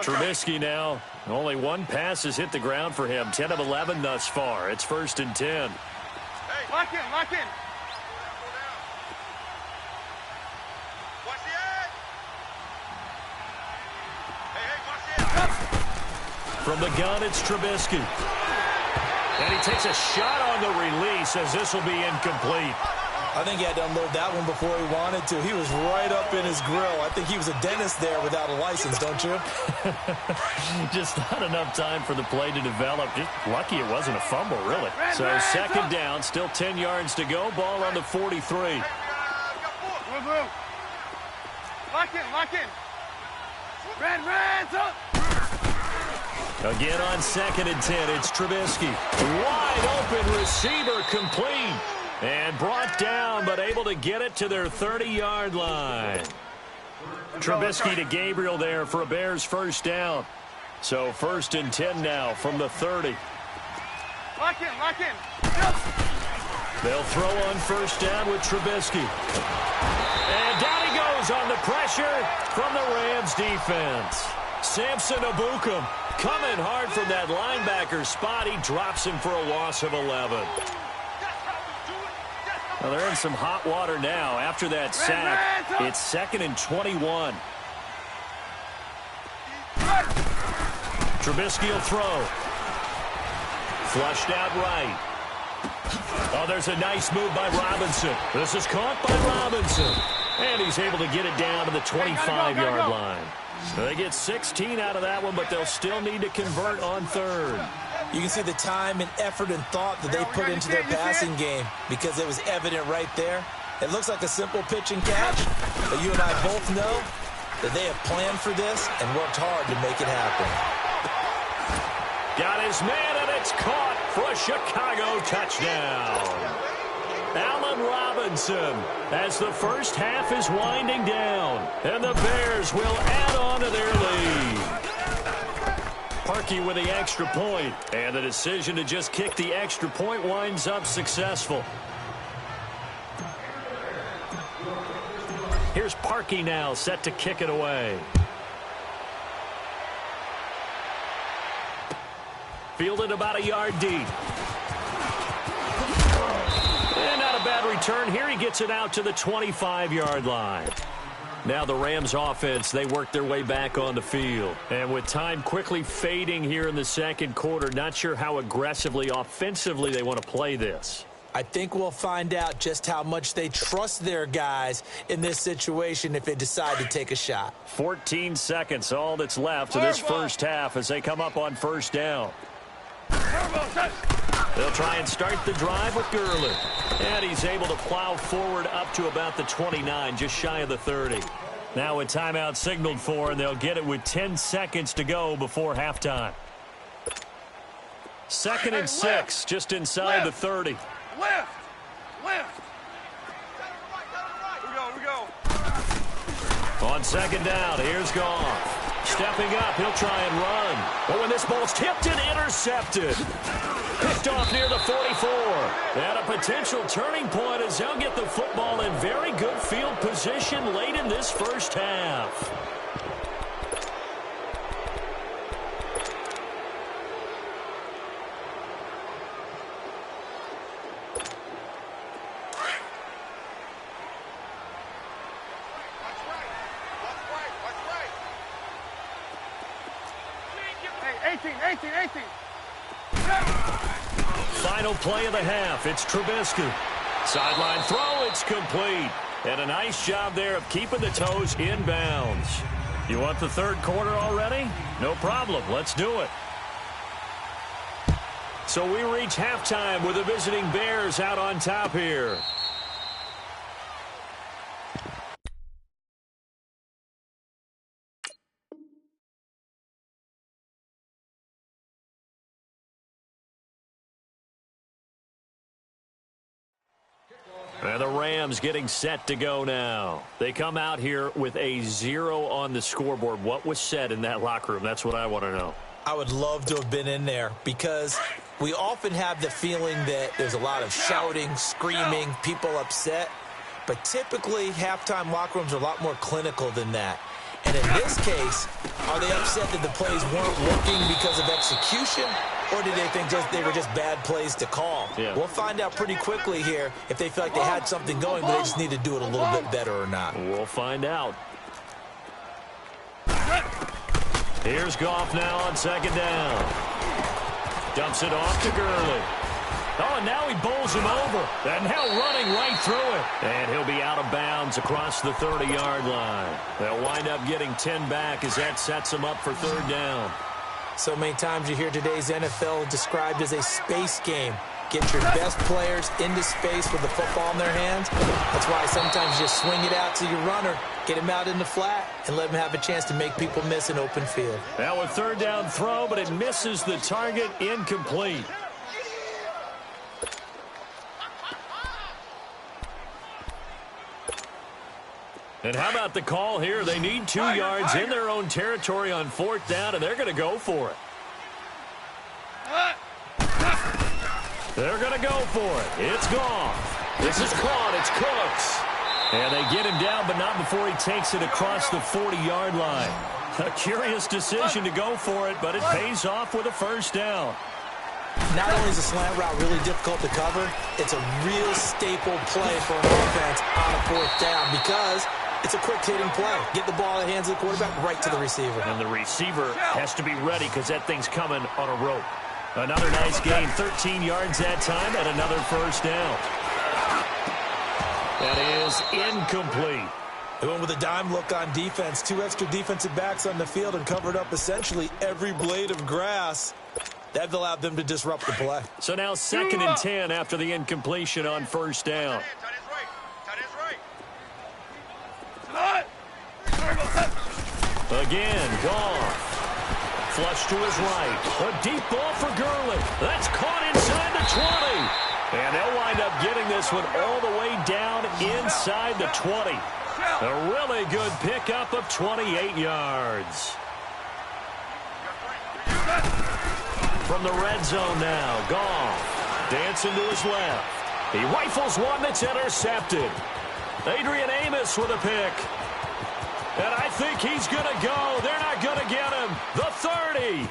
Trubisky now, only 1 pass has hit the ground for him. 10 of 11 thus far. It's 1st and 10. Hey, lock in. Watch the edge. Hey, watch the edge. From the gun, it's Trubisky. And he takes a shot on the release as this will be incomplete. I think he had to unload that one before he wanted to. He was right up in his grill. I think he was a dentist there without a license, don't you? Just not enough time for the play to develop. Just lucky it wasn't a fumble, really. So second down, still 10 yards to go. Ball on the 43. Lock in. Red, up. Again on 2nd and 10, it's Trubisky. Wide open receiver, complete. And brought down, but able to get it to their 30-yard line. Trubisky to Gabriel there for a Bears first down. So 1st and 10 now from the 30. Lock in. They'll throw on first down with Trubisky. And down he goes on the pressure from the Rams defense. Samson Ebukam coming hard from that linebacker spot. He drops him for a loss of 11. Well, they're in some hot water now. After that sack, it's 2nd and 21. Trubisky will throw. Flushed out right. Oh, there's a nice move by Robinson. This is caught by Robinson. And he's able to get it down to the 25-yard line. They get 16 out of that one, but they'll still need to convert on 3rd. You can see the time and effort and thought that they put into their passing game because it was evident right there. It looks like a simple pitch and catch, but you and I both know that they have planned for this and worked hard to make it happen. Got his man, and it's caught for a Chicago touchdown. Allen Robinson as the first half is winding down, and the Bears will add on to their lead. Parkey with the extra point, and the decision to just kick the extra point winds up successful. Here's Parkey now, set to kick it away. Fielded about a yard deep. And not a bad return here. He gets it out to the 25-yard line. Now the Rams offense, they work their way back on the field. And with time quickly fading here in the second quarter, not sure how aggressively, offensively they want to play this. I think we'll find out just how much they trust their guys in this situation if they decide to take a shot. 14 seconds, all that's left of this first half as they come up on first down. They'll try and start the drive with Gurley. And he's able to plow forward up to about the 29, just shy of the 30. Now a timeout signaled for, and they'll get it with 10 seconds to go before halftime. 2nd and 6, just inside the 30. On second down, here's Goff. Stepping up, he'll try and run. But when this ball's tipped and intercepted. Picked off near the 44. And a potential turning point as they'll get the football in very good field position late in this first half. Final play of the half. It's Trubisky. Sideline throw. It's complete. And a nice job there of keeping the toes in bounds. You want the third quarter already? No problem. Let's do it. So we reach halftime with the visiting Bears out on top here. And the Rams getting set to go now. They come out here with a 0 on the scoreboard. What was said in that locker room? That's what I want to know. I would love to have been in there because we often have the feeling that there's a lot of shouting, screaming, people upset. But typically, halftime locker rooms are a lot more clinical than that. And in this case, are they upset that the plays weren't working because of execution, or did they think they were just bad plays to call? Yeah. We'll find out pretty quickly here if they feel like they had something going, but they just need to do it a little bit better or not. We'll find out. Here's Goff now on second down. Dumps it off to Gurley. Oh, and now he bowls him over. And now running right through it. And he'll be out of bounds across the 30-yard line. They'll wind up getting 10 back as that sets them up for third down. So many times you hear today's NFL described as a space game. Get your best players into space with the football in their hands. That's why sometimes you just swing it out to your runner, get him out in the flat, and let him have a chance to make people miss an open field. Now a third down throw, but it misses the target, incomplete. And how about the call here? They need 2 yards in their own territory on fourth down, and they're going to go for it. They're going to go for it. It's gone. This is caught. It's Cooks. And they get him down, but not before he takes it across the 40-yard line. A curious decision to go for it, but it pays off with a first down. Not only is a slant route really difficult to cover, it's a real staple play for an offense on a fourth down because it's a quick-hitting play. Get the ball in the hands of the quarterback right to the receiver. And the receiver has to be ready because that thing's coming on a rope. Another nice gain, 13 yards that time, and another first down. That is incomplete. They went with a dime look on defense. 2 extra defensive backs on the field and covered up essentially every blade of grass. That allowed them to disrupt the play. So now 2nd and 10 after the incompletion on first down. Again, Goff. Flush to his right. A deep ball for Gurley. That's caught inside the 20. And they'll wind up getting this one all the way down inside the 20. A really good pickup of 28 yards. From the red zone now, Goff dancing to his left. He rifles one that's intercepted. Adrian Amos with a pick. And I think he's going to go. They're not going to get him. The 30.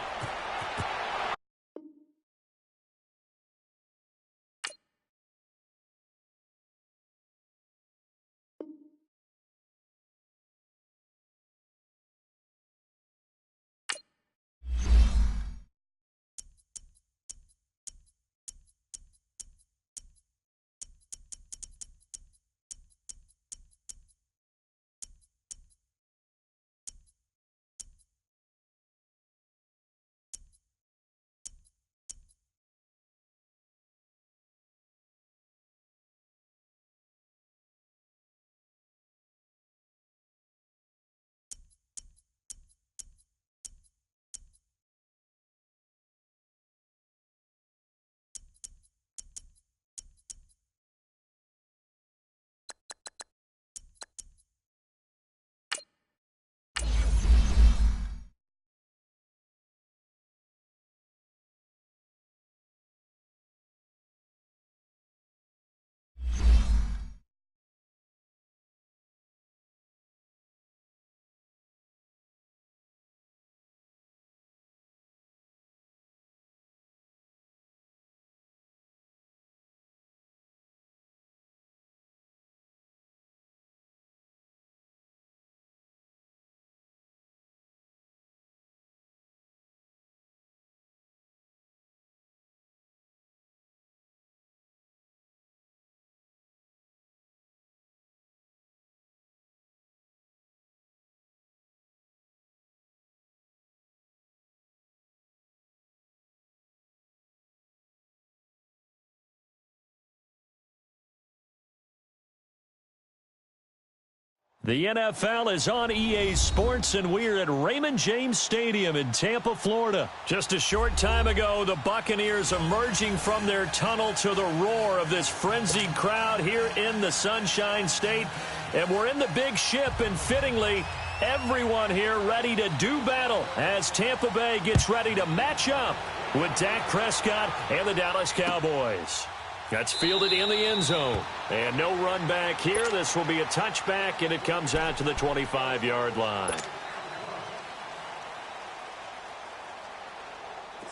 The NFL is on EA Sports, and we're at Raymond James Stadium in Tampa, Florida. Just a short time ago, the Buccaneers emerging from their tunnel to the roar of this frenzied crowd here in the Sunshine State. And we're in the big ship, and fittingly, everyone here ready to do battle as Tampa Bay gets ready to match up with Dak Prescott and the Dallas Cowboys. That's fielded in the end zone. And no run back here. This will be a touchback, and it comes out to the 25-yard line. Let's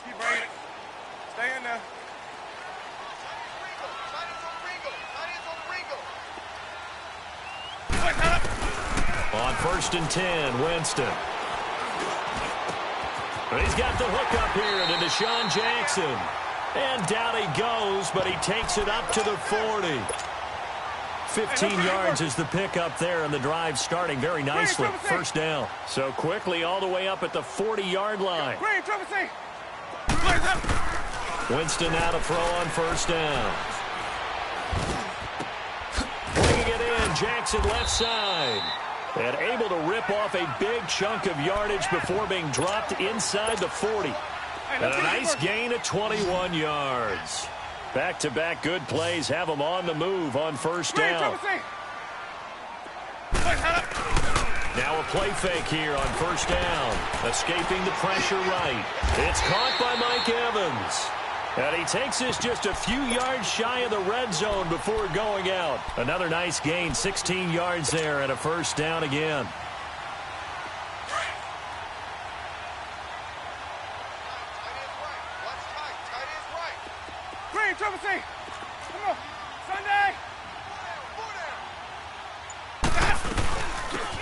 keep bringing it. Stay in there. On 1st and 10, Winston. He's got the hook up here to Deshaun Jackson. And down he goes, but he takes it up to the 40. 15 yards is the pickup there, and the drive starting very nicely. First down. So quickly all the way up at the 40-yard line. Winston now to throw on first down. Bringing it in, Jackson left side. And able to rip off a big chunk of yardage before being dropped inside the 40. And a nice gain of 21 yards. Back-to-back good plays have them on the move on first down. Now a play fake here on first down. Escaping the pressure right. It's caught by Mike Evans. And he takes this just a few yards shy of the red zone before going out. Another nice gain, 16 yards there, and a first down again. Come on, Sunday.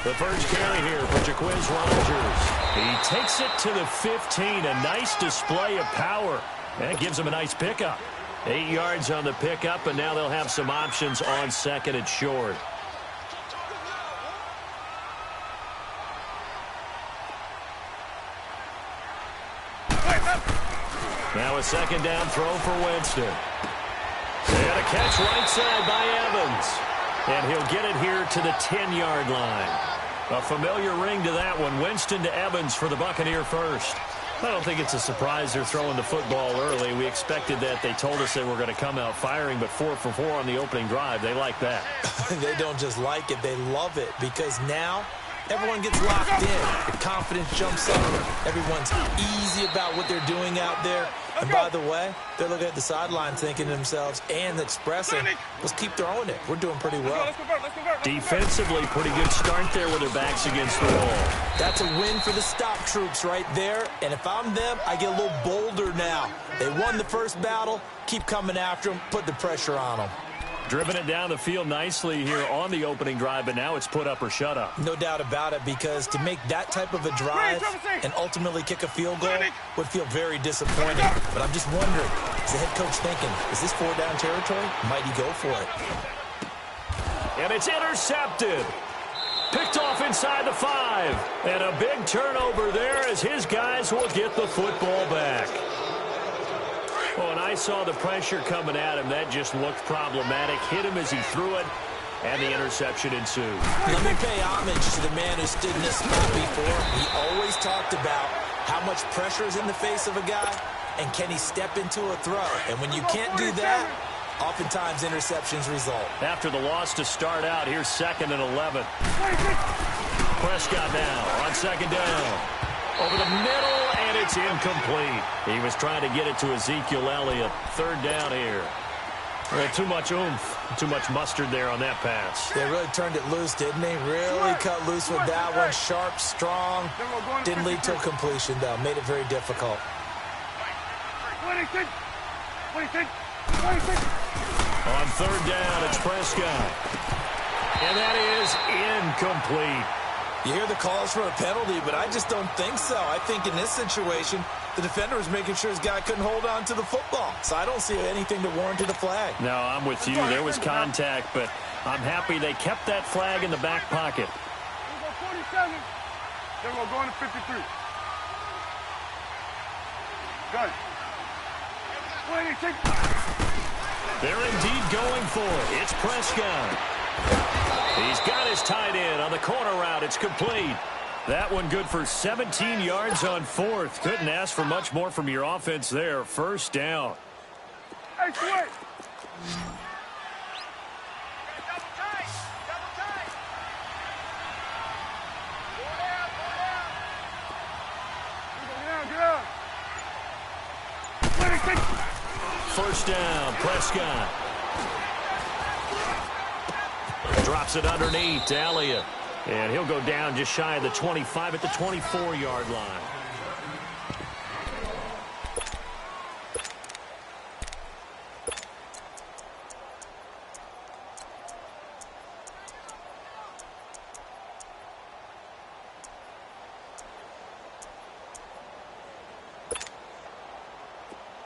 The first carry here for Jaquiz Rogers. He takes it to the 15. A nice display of power. That gives him a nice pickup. 8 yards on the pickup, and now they'll have some options on second and short. Now a second down throw for Winston. And a catch right side by Evans. And he'll get it here to the 10-yard line. A familiar ring to that one. Winston to Evans for the Buccaneer first. I don't think it's a surprise they're throwing the football early. We expected that. They told us they were going to come out firing, but 4 for 4 on the opening drive. They like that. They don't just like it. They love it because now everyone gets locked in. The confidence jumps up. Everyone's easy about what they're doing out there. And by the way, they're looking at the sideline thinking to themselves and expressing, let's keep throwing it. We're doing pretty well. Defensively, pretty good start there with their backs against the wall. That's a win for the stop troops right there. And if I'm them, I get a little bolder now. They won the first battle. Keep coming after them. Put the pressure on them. Driven it down the field nicely here on the opening drive, but now it's put up or shut up. No doubt about it, because to make that type of a drive and ultimately kick a field goal would feel very disappointing. But I'm just wondering, is the head coach thinking, is this 4-down territory? Might he go for it? And it's intercepted. Picked off inside the 5. And a big turnover there as his guys will get the football back. Oh, and I saw the pressure coming at him. That just looked problematic. Hit him as he threw it, and the interception ensued. Let me pay homage to the man who stood in this spot before. He always talked about how much pressure is in the face of a guy, and can he step into a throw. And when you can't do that, oftentimes interceptions result. After the loss to start out, here's 2nd and 11. Prescott now on second down. Over the middle, and it's incomplete. He was trying to get it to Ezekiel Elliott. 3rd down here. Well, too much oomph, too much mustard there on that pass. They really turned it loose, didn't they? Really cut loose with that one. Sharp, strong. Didn't lead to a completion, though. Made it very difficult. On 3rd down, it's Prescott. And that is incomplete. You hear the calls for a penalty, but I just don't think so. I think in this situation, the defender was making sure his guy couldn't hold on to the football. So I don't see anything to warrant a flag. No, I'm with you. There was contact, but I'm happy they kept that flag in the back pocket. We'll go 47. Then we'll go into 53. Got it. They're indeed going for it. It's Prescott. He's got That is tied in on the corner route. It's complete. That one good for 17 yards on fourth. Couldn't ask for much more from your offense there. First down. Hey, switch. First down, Prescott. Drops it underneath to Elliott. And he'll go down just shy of the 25 at the 24-yard line.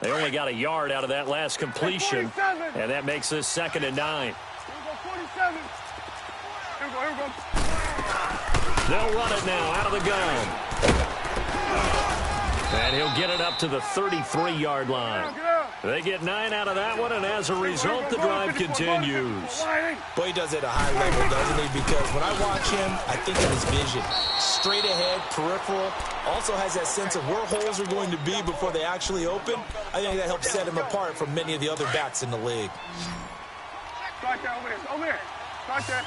They only got a yard out of that last completion, and that makes this 2nd and 9. Here we go, 47. Here we go. They'll run it now out of the gun. And he'll get it up to the 33-yard line. They get 9 out of that one, and as a result, the drive continues. Boy, he does it at a high level, doesn't he? Because when I watch him, I think of his vision. Straight ahead, peripheral. Also has that sense of where holes are going to be before they actually open. I think that helps set him apart from many of the other backs in the league. Right there, over there. Right there.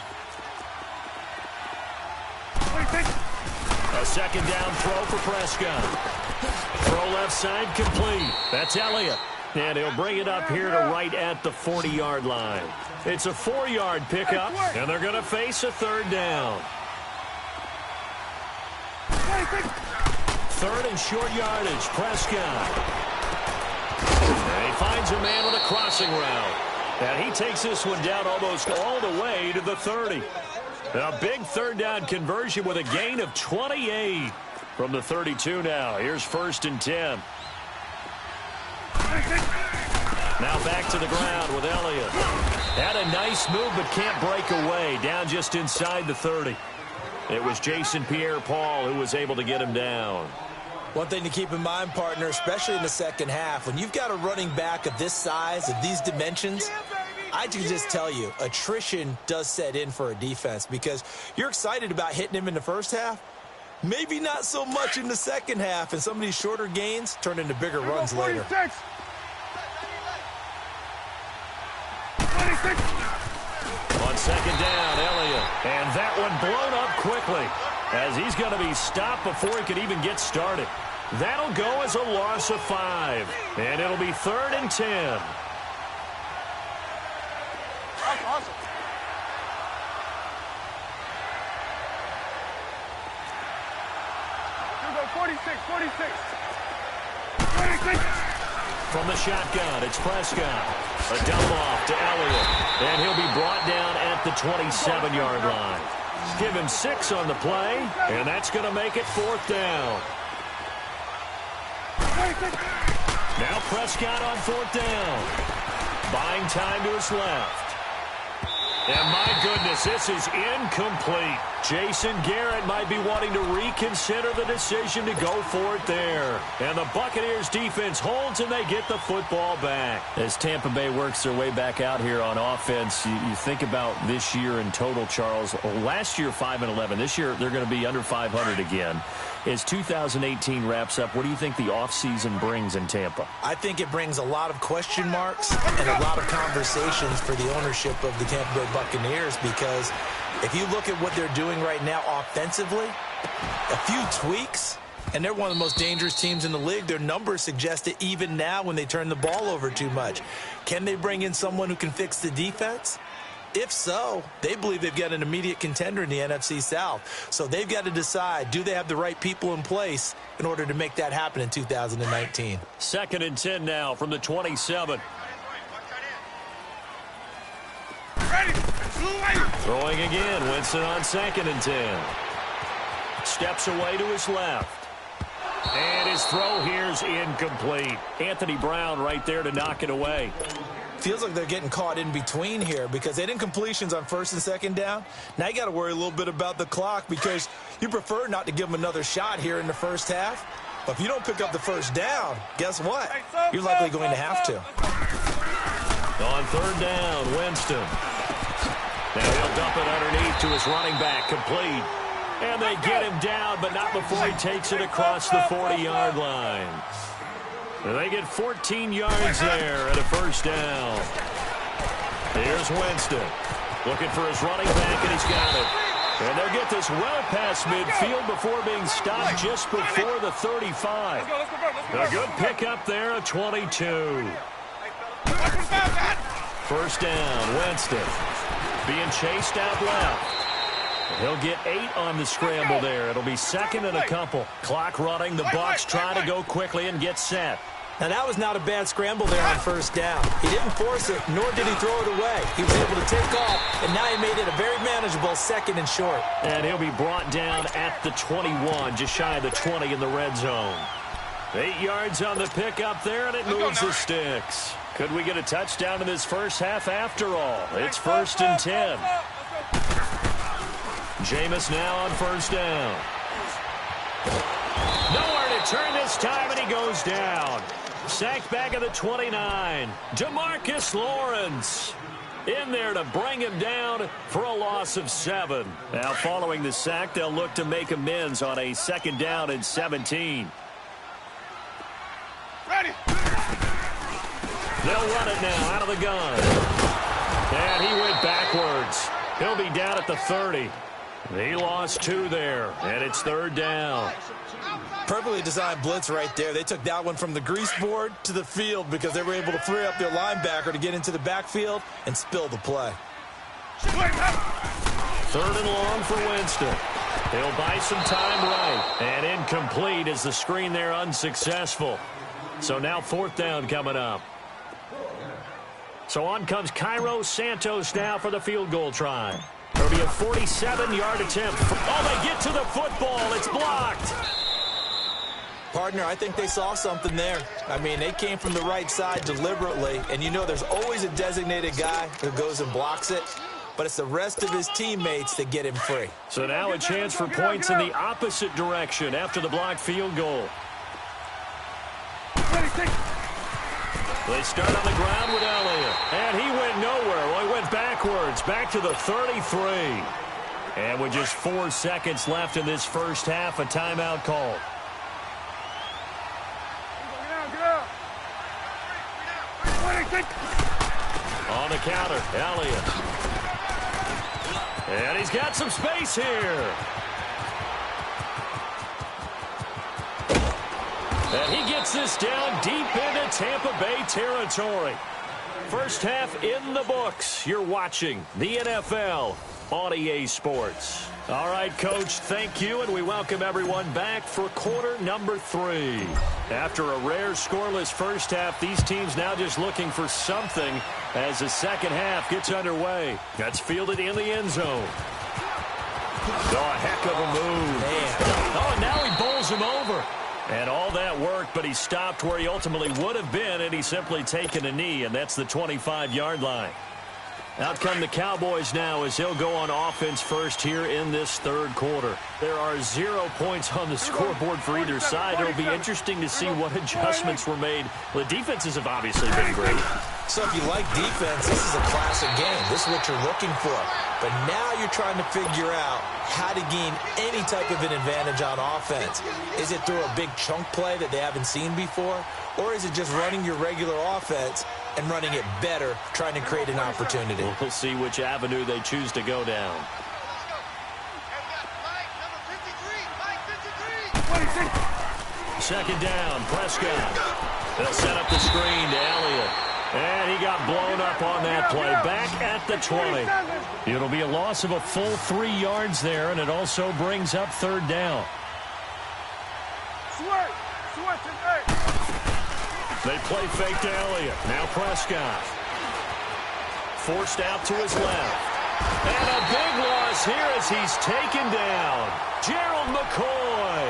A second down throw for Prescott. Throw left side complete. That's Elliott. And he'll bring it up here to right at the 40-yard line. It's a 4-yard pickup, and they're going to face a 3rd down. 3rd and short yardage, Prescott. And he finds a man with a crossing route. And he takes this one down almost all the way to the 30. A big 3rd down conversion with a gain of 28 from the 32 now. Here's 1st and 10. Now back to the ground with Elliott. Had a nice move but can't break away. Down just inside the 30. It was Jason Pierre-Paul who was able to get him down. One thing to keep in mind, partner, especially in the second half, when you've got a running back of this size, of these dimensions, I can just tell you, attrition does set in for a defense because you're excited about hitting him in the first half. Maybe not so much in the second half, and some of these shorter gains turn into bigger runs later. On second down, Elliott. And that one blown up quickly as he's going to be stopped before he could even get started. That'll go as a loss of 5. And it'll be 3rd and 10. Awesome. Here we go, 46. From the shotgun, it's Prescott. A dump off to Elliott. And he'll be brought down at the 27-yard line. Give him 6 on the play, and that's going to make it 4th down. Now Prescott on 4th down. Buying time to his left. And my goodness, this is incomplete. Jason Garrett might be wanting to reconsider the decision to go for it there. And the Buccaneers defense holds and they get the football back. As Tampa Bay works their way back out here on offense, you think about this year in total, Charles. Last year, 5-11. This year, they're going to be under 500 again. As 2018 wraps up, what do you think the offseason brings in Tampa? I think it brings a lot of question marks and a lot of conversations for the ownership of the Tampa Bay Buccaneers, because if you look at what they're doing right now offensively, a few tweaks, and they're one of the most dangerous teams in the league. Their numbers suggest it even now when they turn the ball over too much. Can they bring in someone who can fix the defense? If so, they believe they've got an immediate contender in the NFC South. So they've got to decide, do they have the right people in place in order to make that happen in 2019? 2nd and 10 now from the 27. Throwing again, Winston on 2nd and 10. Steps away to his left. And his throw here's incomplete. Anthony Brown right there to knock it away. Feels like they're getting caught in between here because they did incompletions on 1st and 2nd down. Now you got to worry a little bit about the clock because you prefer not to give them another shot here in the first half. But if you don't pick up the 1st down, guess what? You're likely going to have to. On 3rd down, Winston. Now he'll dump it underneath to his running back, complete. And they get him down, but not before he takes it across the 40-yard line. They get 14 yards there and a first down. Here's Winston. Looking for his running back, and he's got it. And they'll get this well past midfield before being stopped just before the 35. A good pickup there at 22. First down, Winston. Being chased out left. He'll get 8 on the scramble there. It'll be second and a couple. Clock running. The Bucs try to go quickly and get set. Now, that was not a bad scramble there on first down. He didn't force it, nor did he throw it away. He was able to take off, and now he made it a very manageable second and short. And he'll be brought down at the 21, just shy of the 20 in the red zone. 8 yards on the pickup there, and it moves the sticks. Could we get a touchdown in this first half after all? It's first and 10. Jameis now on first down. Nowhere to turn this time, and he goes down. Sacked back at the 29. DeMarcus Lawrence in there to bring him down for a loss of 7. Now, following the sack, they'll look to make amends on a second down and 17. Ready. They'll run it now out of the gun. And he went backwards. He'll be down at the 30. He lost 2 there, and it's third down. Perfectly designed blitz right there. They took that one from the grease board to the field because they were able to free up their linebacker to get into the backfield and spill the play. Third and long for Winston. He'll buy some time right. And incomplete as the screen there unsuccessful. So now fourth down coming up. So on comes Cairo Santos now for the field goal try. It'll be a 47-yard attempt. Oh, they get to the football. It's blocked. Partner, I think they saw something there. I mean, they came from the right side deliberately, and you know there's always a designated guy who goes and blocks it, but it's the rest of his teammates that get him free. So now a chance for points in the opposite direction after the blocked field goal. They start on the ground with Elliott, and he went nowhere. Well, he went backwards, back to the 33. And with just 4 seconds left in this first half, a timeout call. On the counter, Elliott. And he's got some space here. And he gets this down deep into Tampa Bay territory. First half in the books. You're watching the NFL on EA Sports. All right, Coach, thank you, and we welcome everyone back for quarter number 3. After a rare scoreless first half, these teams now just looking for something as the second half gets underway. That's fielded in the end zone. Oh, a heck of a move. Man. Oh, and now he bowls him over. And all that worked, but he stopped where he ultimately would have been, and he's simply taken a knee, and that's the 25-yard line. Out come the Cowboys now as they'll go on offense first here in this third quarter. There are 0 points on the scoreboard for either side. It'll be interesting to see what adjustments were made. The defenses have obviously been great. So if you like defense, this is a classic game. This is what you're looking for. But now you're trying to figure out how to gain any type of an advantage on offense. Is it through a big chunk play that they haven't seen before? Or is it just running your regular offense and running it better, trying to create an opportunity? We'll see which avenue they choose to go down. Second down, Prescott. They'll set up the screen to Elliott. And he got blown up on that play. Back at the 20. It'll be a loss of a full 3 yards there, and it also brings up third down. They play fake to Elliott. Now Prescott. Forced out to his left. And a big loss here as he's taken down. Gerald McCoy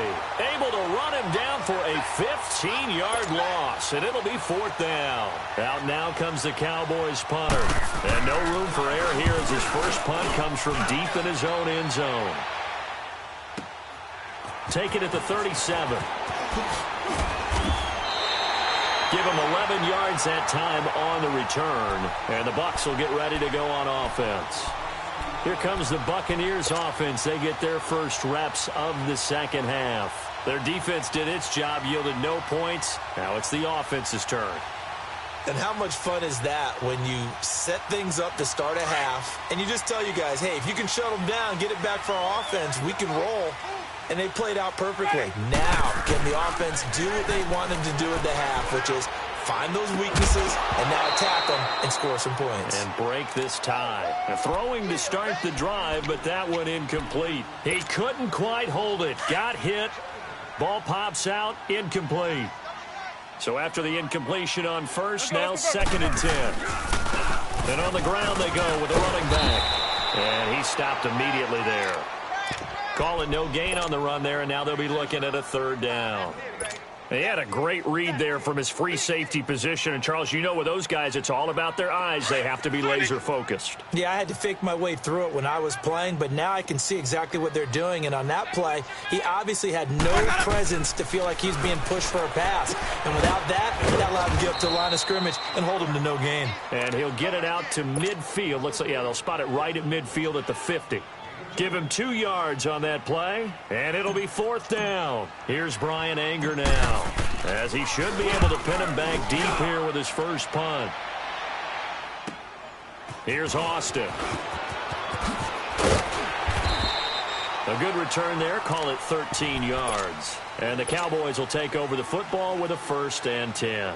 able to run him down for a 15-yard loss, and it'll be fourth down. Out now comes the Cowboys punter. And no room for error here as his first punt comes from deep in his own end zone. Take it at the 37. Give him 11 yards that time on the return. And the Bucs will get ready to go on offense. Here comes the Buccaneers offense. They get their first reps of the second half. Their defense did its job, yielded no points. Now it's the offense's turn. And how much fun is that when you set things up to start a half, and you just tell you guys, hey, if you can shut them down, get it back for our offense, we can roll. And they played out perfectly. Now, can the offense do what they wanted to do at the half, which is find those weaknesses and now attack them and score some points. And break this tie. A throwing to start the drive, but that one incomplete. He couldn't quite hold it. Got hit. Ball pops out. Incomplete. So after the incompletion on first, now 2nd and 10. And on the ground they go with a running back. And he stopped immediately there. Calling no gain on the run there, and now they'll be looking at a 3rd down. He had a great read there from his free safety position. And, Charles, you know with those guys, it's all about their eyes. They have to be laser-focused. Yeah, I had to fake my way through it when I was playing, but now I can see exactly what they're doing. And on that play, he obviously had no presence to feel like he's being pushed for a pass. And without that, that allowed him to get up to the line of scrimmage and hold him to no gain. And he'll get it out to midfield. Looks like, yeah, they'll spot it right at midfield at the 50. Give him 2 yards on that play, and it'll be 4th down. Here's Brian Anger now, as he should be able to pin him back deep here with his first punt. Here's Austin. A good return there, call it 13 yards. And the Cowboys will take over the football with a 1st and 10.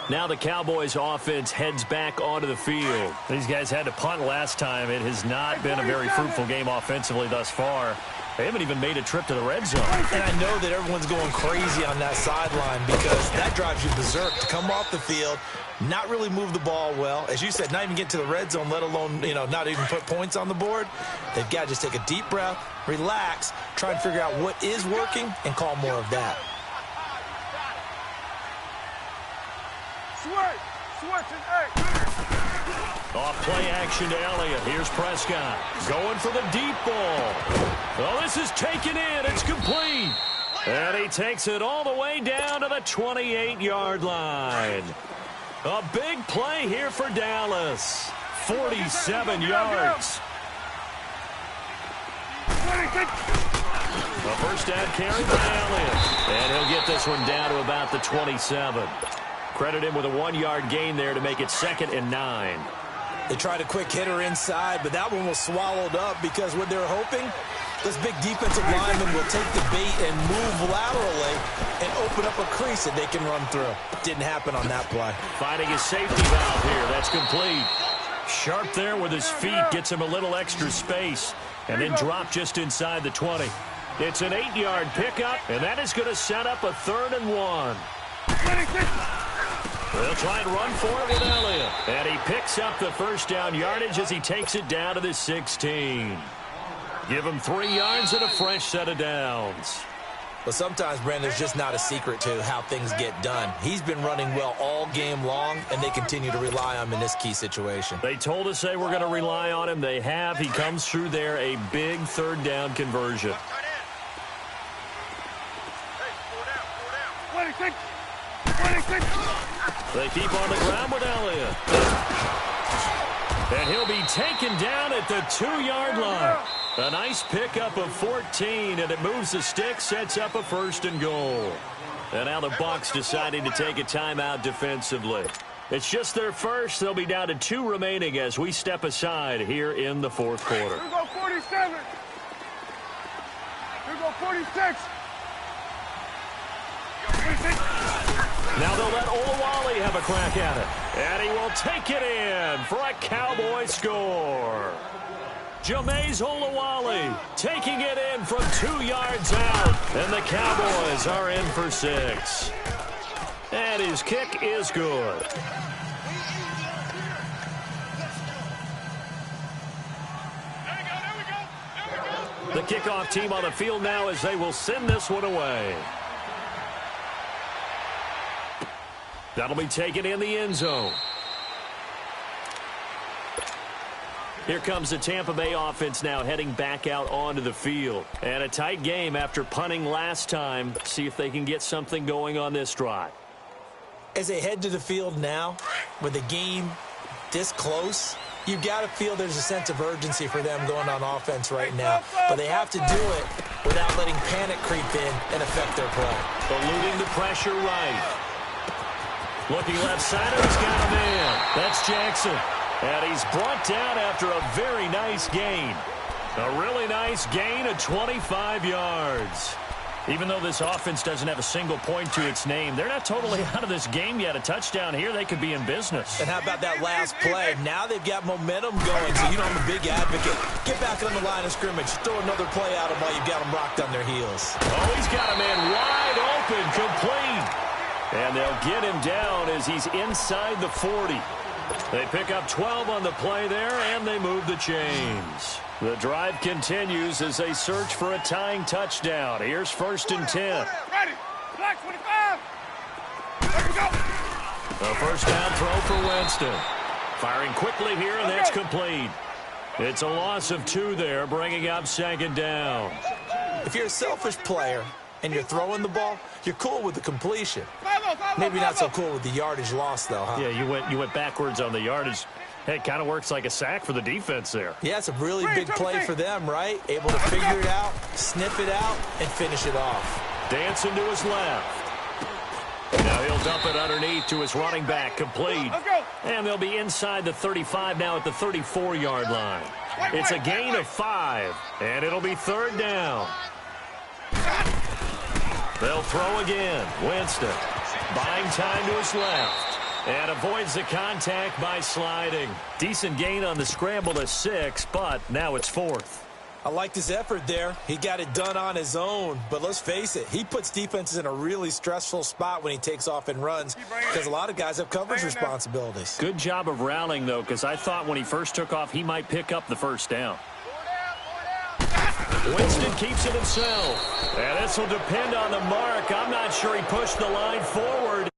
Now the Cowboys offense heads back onto the field. These guys had to punt last time. It has not been a very fruitful game offensively thus far. They haven't even made a trip to the red zone. And I know that everyone's going crazy on that sideline because that drives you berserk to come off the field, not really move the ball well. As you said, not even get to the red zone, let alone, not even put points on the board. They've got to just take a deep breath, relax, try and figure out what is working, and call more of that. Off play action to Elliott. Here's Prescott going for the deep ball. Oh, this is taken in. It's complete. And he takes it all the way down to the 28-yard line. A big play here for Dallas. 47 yards. A first down carry by Elliott. And he'll get this one down to about the 27. Credit him with a 1-yard gain there to make it 2nd and 9. They tried a quick hitter inside, but that one was swallowed up because what they're hoping, this big defensive lineman will take the bait and move laterally and open up a crease that they can run through. Didn't happen on that play. Finding his safety valve here. That's complete. Sharp there with his feet. Gets him a little extra space. And then drop just inside the 20. It's an 8-yard pickup, and that is going to set up a 3rd and 1. They'll try and run for it with Elliott. And he picks up the first down yardage as he takes it down to the 16. Give him 3 yards and a fresh set of downs. But sometimes, Brandon, there's just not a secret to how things get done. He's been running well all game long, and they continue to rely on him in this key situation. They told us they were going to rely on him. They have. He comes through there, a big 3rd down conversion. They keep on the ground with Elliott. And he'll be taken down at the 2-yard line. A nice pickup of 14, and it moves the stick, sets up a 1st and goal. And now the Bucs deciding to take a timeout defensively. It's just their first. They'll be down to 2 remaining as we step aside here in the 4th quarter. Here go 47. Here go 46. Now they'll let Olawale have a crack at it. And he will take it in for a Cowboy score. Jameis Olawale taking it in from 2 yards out. And the Cowboys are in for 6. And his kick is good. The kickoff team on the field now as they will send this one away. That'll be taken in the end zone. Here comes the Tampa Bay offense now heading back out onto the field. And a tight game after punting last time. See if they can get something going on this drive. As they head to the field now, with the game this close, You got to feel there's a sense of urgency for them going on offense right now. But they have to do it without letting panic creep in and affect their play. Eluding the pressure right. Looking left side, he's got a man. That's Jackson. And he's brought down after a very nice gain. A really nice gain of 25 yards. Even though this offense doesn't have a single point to its name, they're not totally out of this game yet. A touchdown here, they could be in business. And how about that last play? Now they've got momentum going, so you know I'm a big advocate. Get back on the line of scrimmage. Throw another play at them while you've got them rocked on their heels. Oh, he's got a man wide open, complete. And they'll get him down as he's inside the 40. They pick up 12 on the play there, and they move the chains. The drive continues as they search for a tying touchdown. Here's 1st and 10. Ready. Black 25. There we go. A first down throw for Winston. Firing quickly here, and that's complete. It's a loss of 2 there, bringing up 2nd down. If you're a selfish player and you're throwing the ball, you're cool with the completion. Maybe not so cool with the yardage loss, though, huh? Yeah, you went backwards on the yardage. Hey, it kind of works like a sack for the defense there. Yeah, it's a really big play for them, right? Able to figure it out, sniff it out, and finish it off. Dancing to his left. Now he'll dump it underneath to his running back, complete. Let's go. And they'll be inside the 35 now at the 34-yard line. It's a gain of 5, and it'll be 3rd down. They'll throw again. Winston buying time to his left. And avoids the contact by sliding. Decent gain on the scramble to 6, but now it's 4th. I liked his effort there. He got it done on his own. But let's face it, he puts defenses in a really stressful spot when he takes off and runs because a lot of guys have coverage responsibilities. Good job of rallying, though, because I thought when he first took off, he might pick up the first down. Winston keeps it himself. And this will depend on the mark. I'm not sure he pushed the line forward.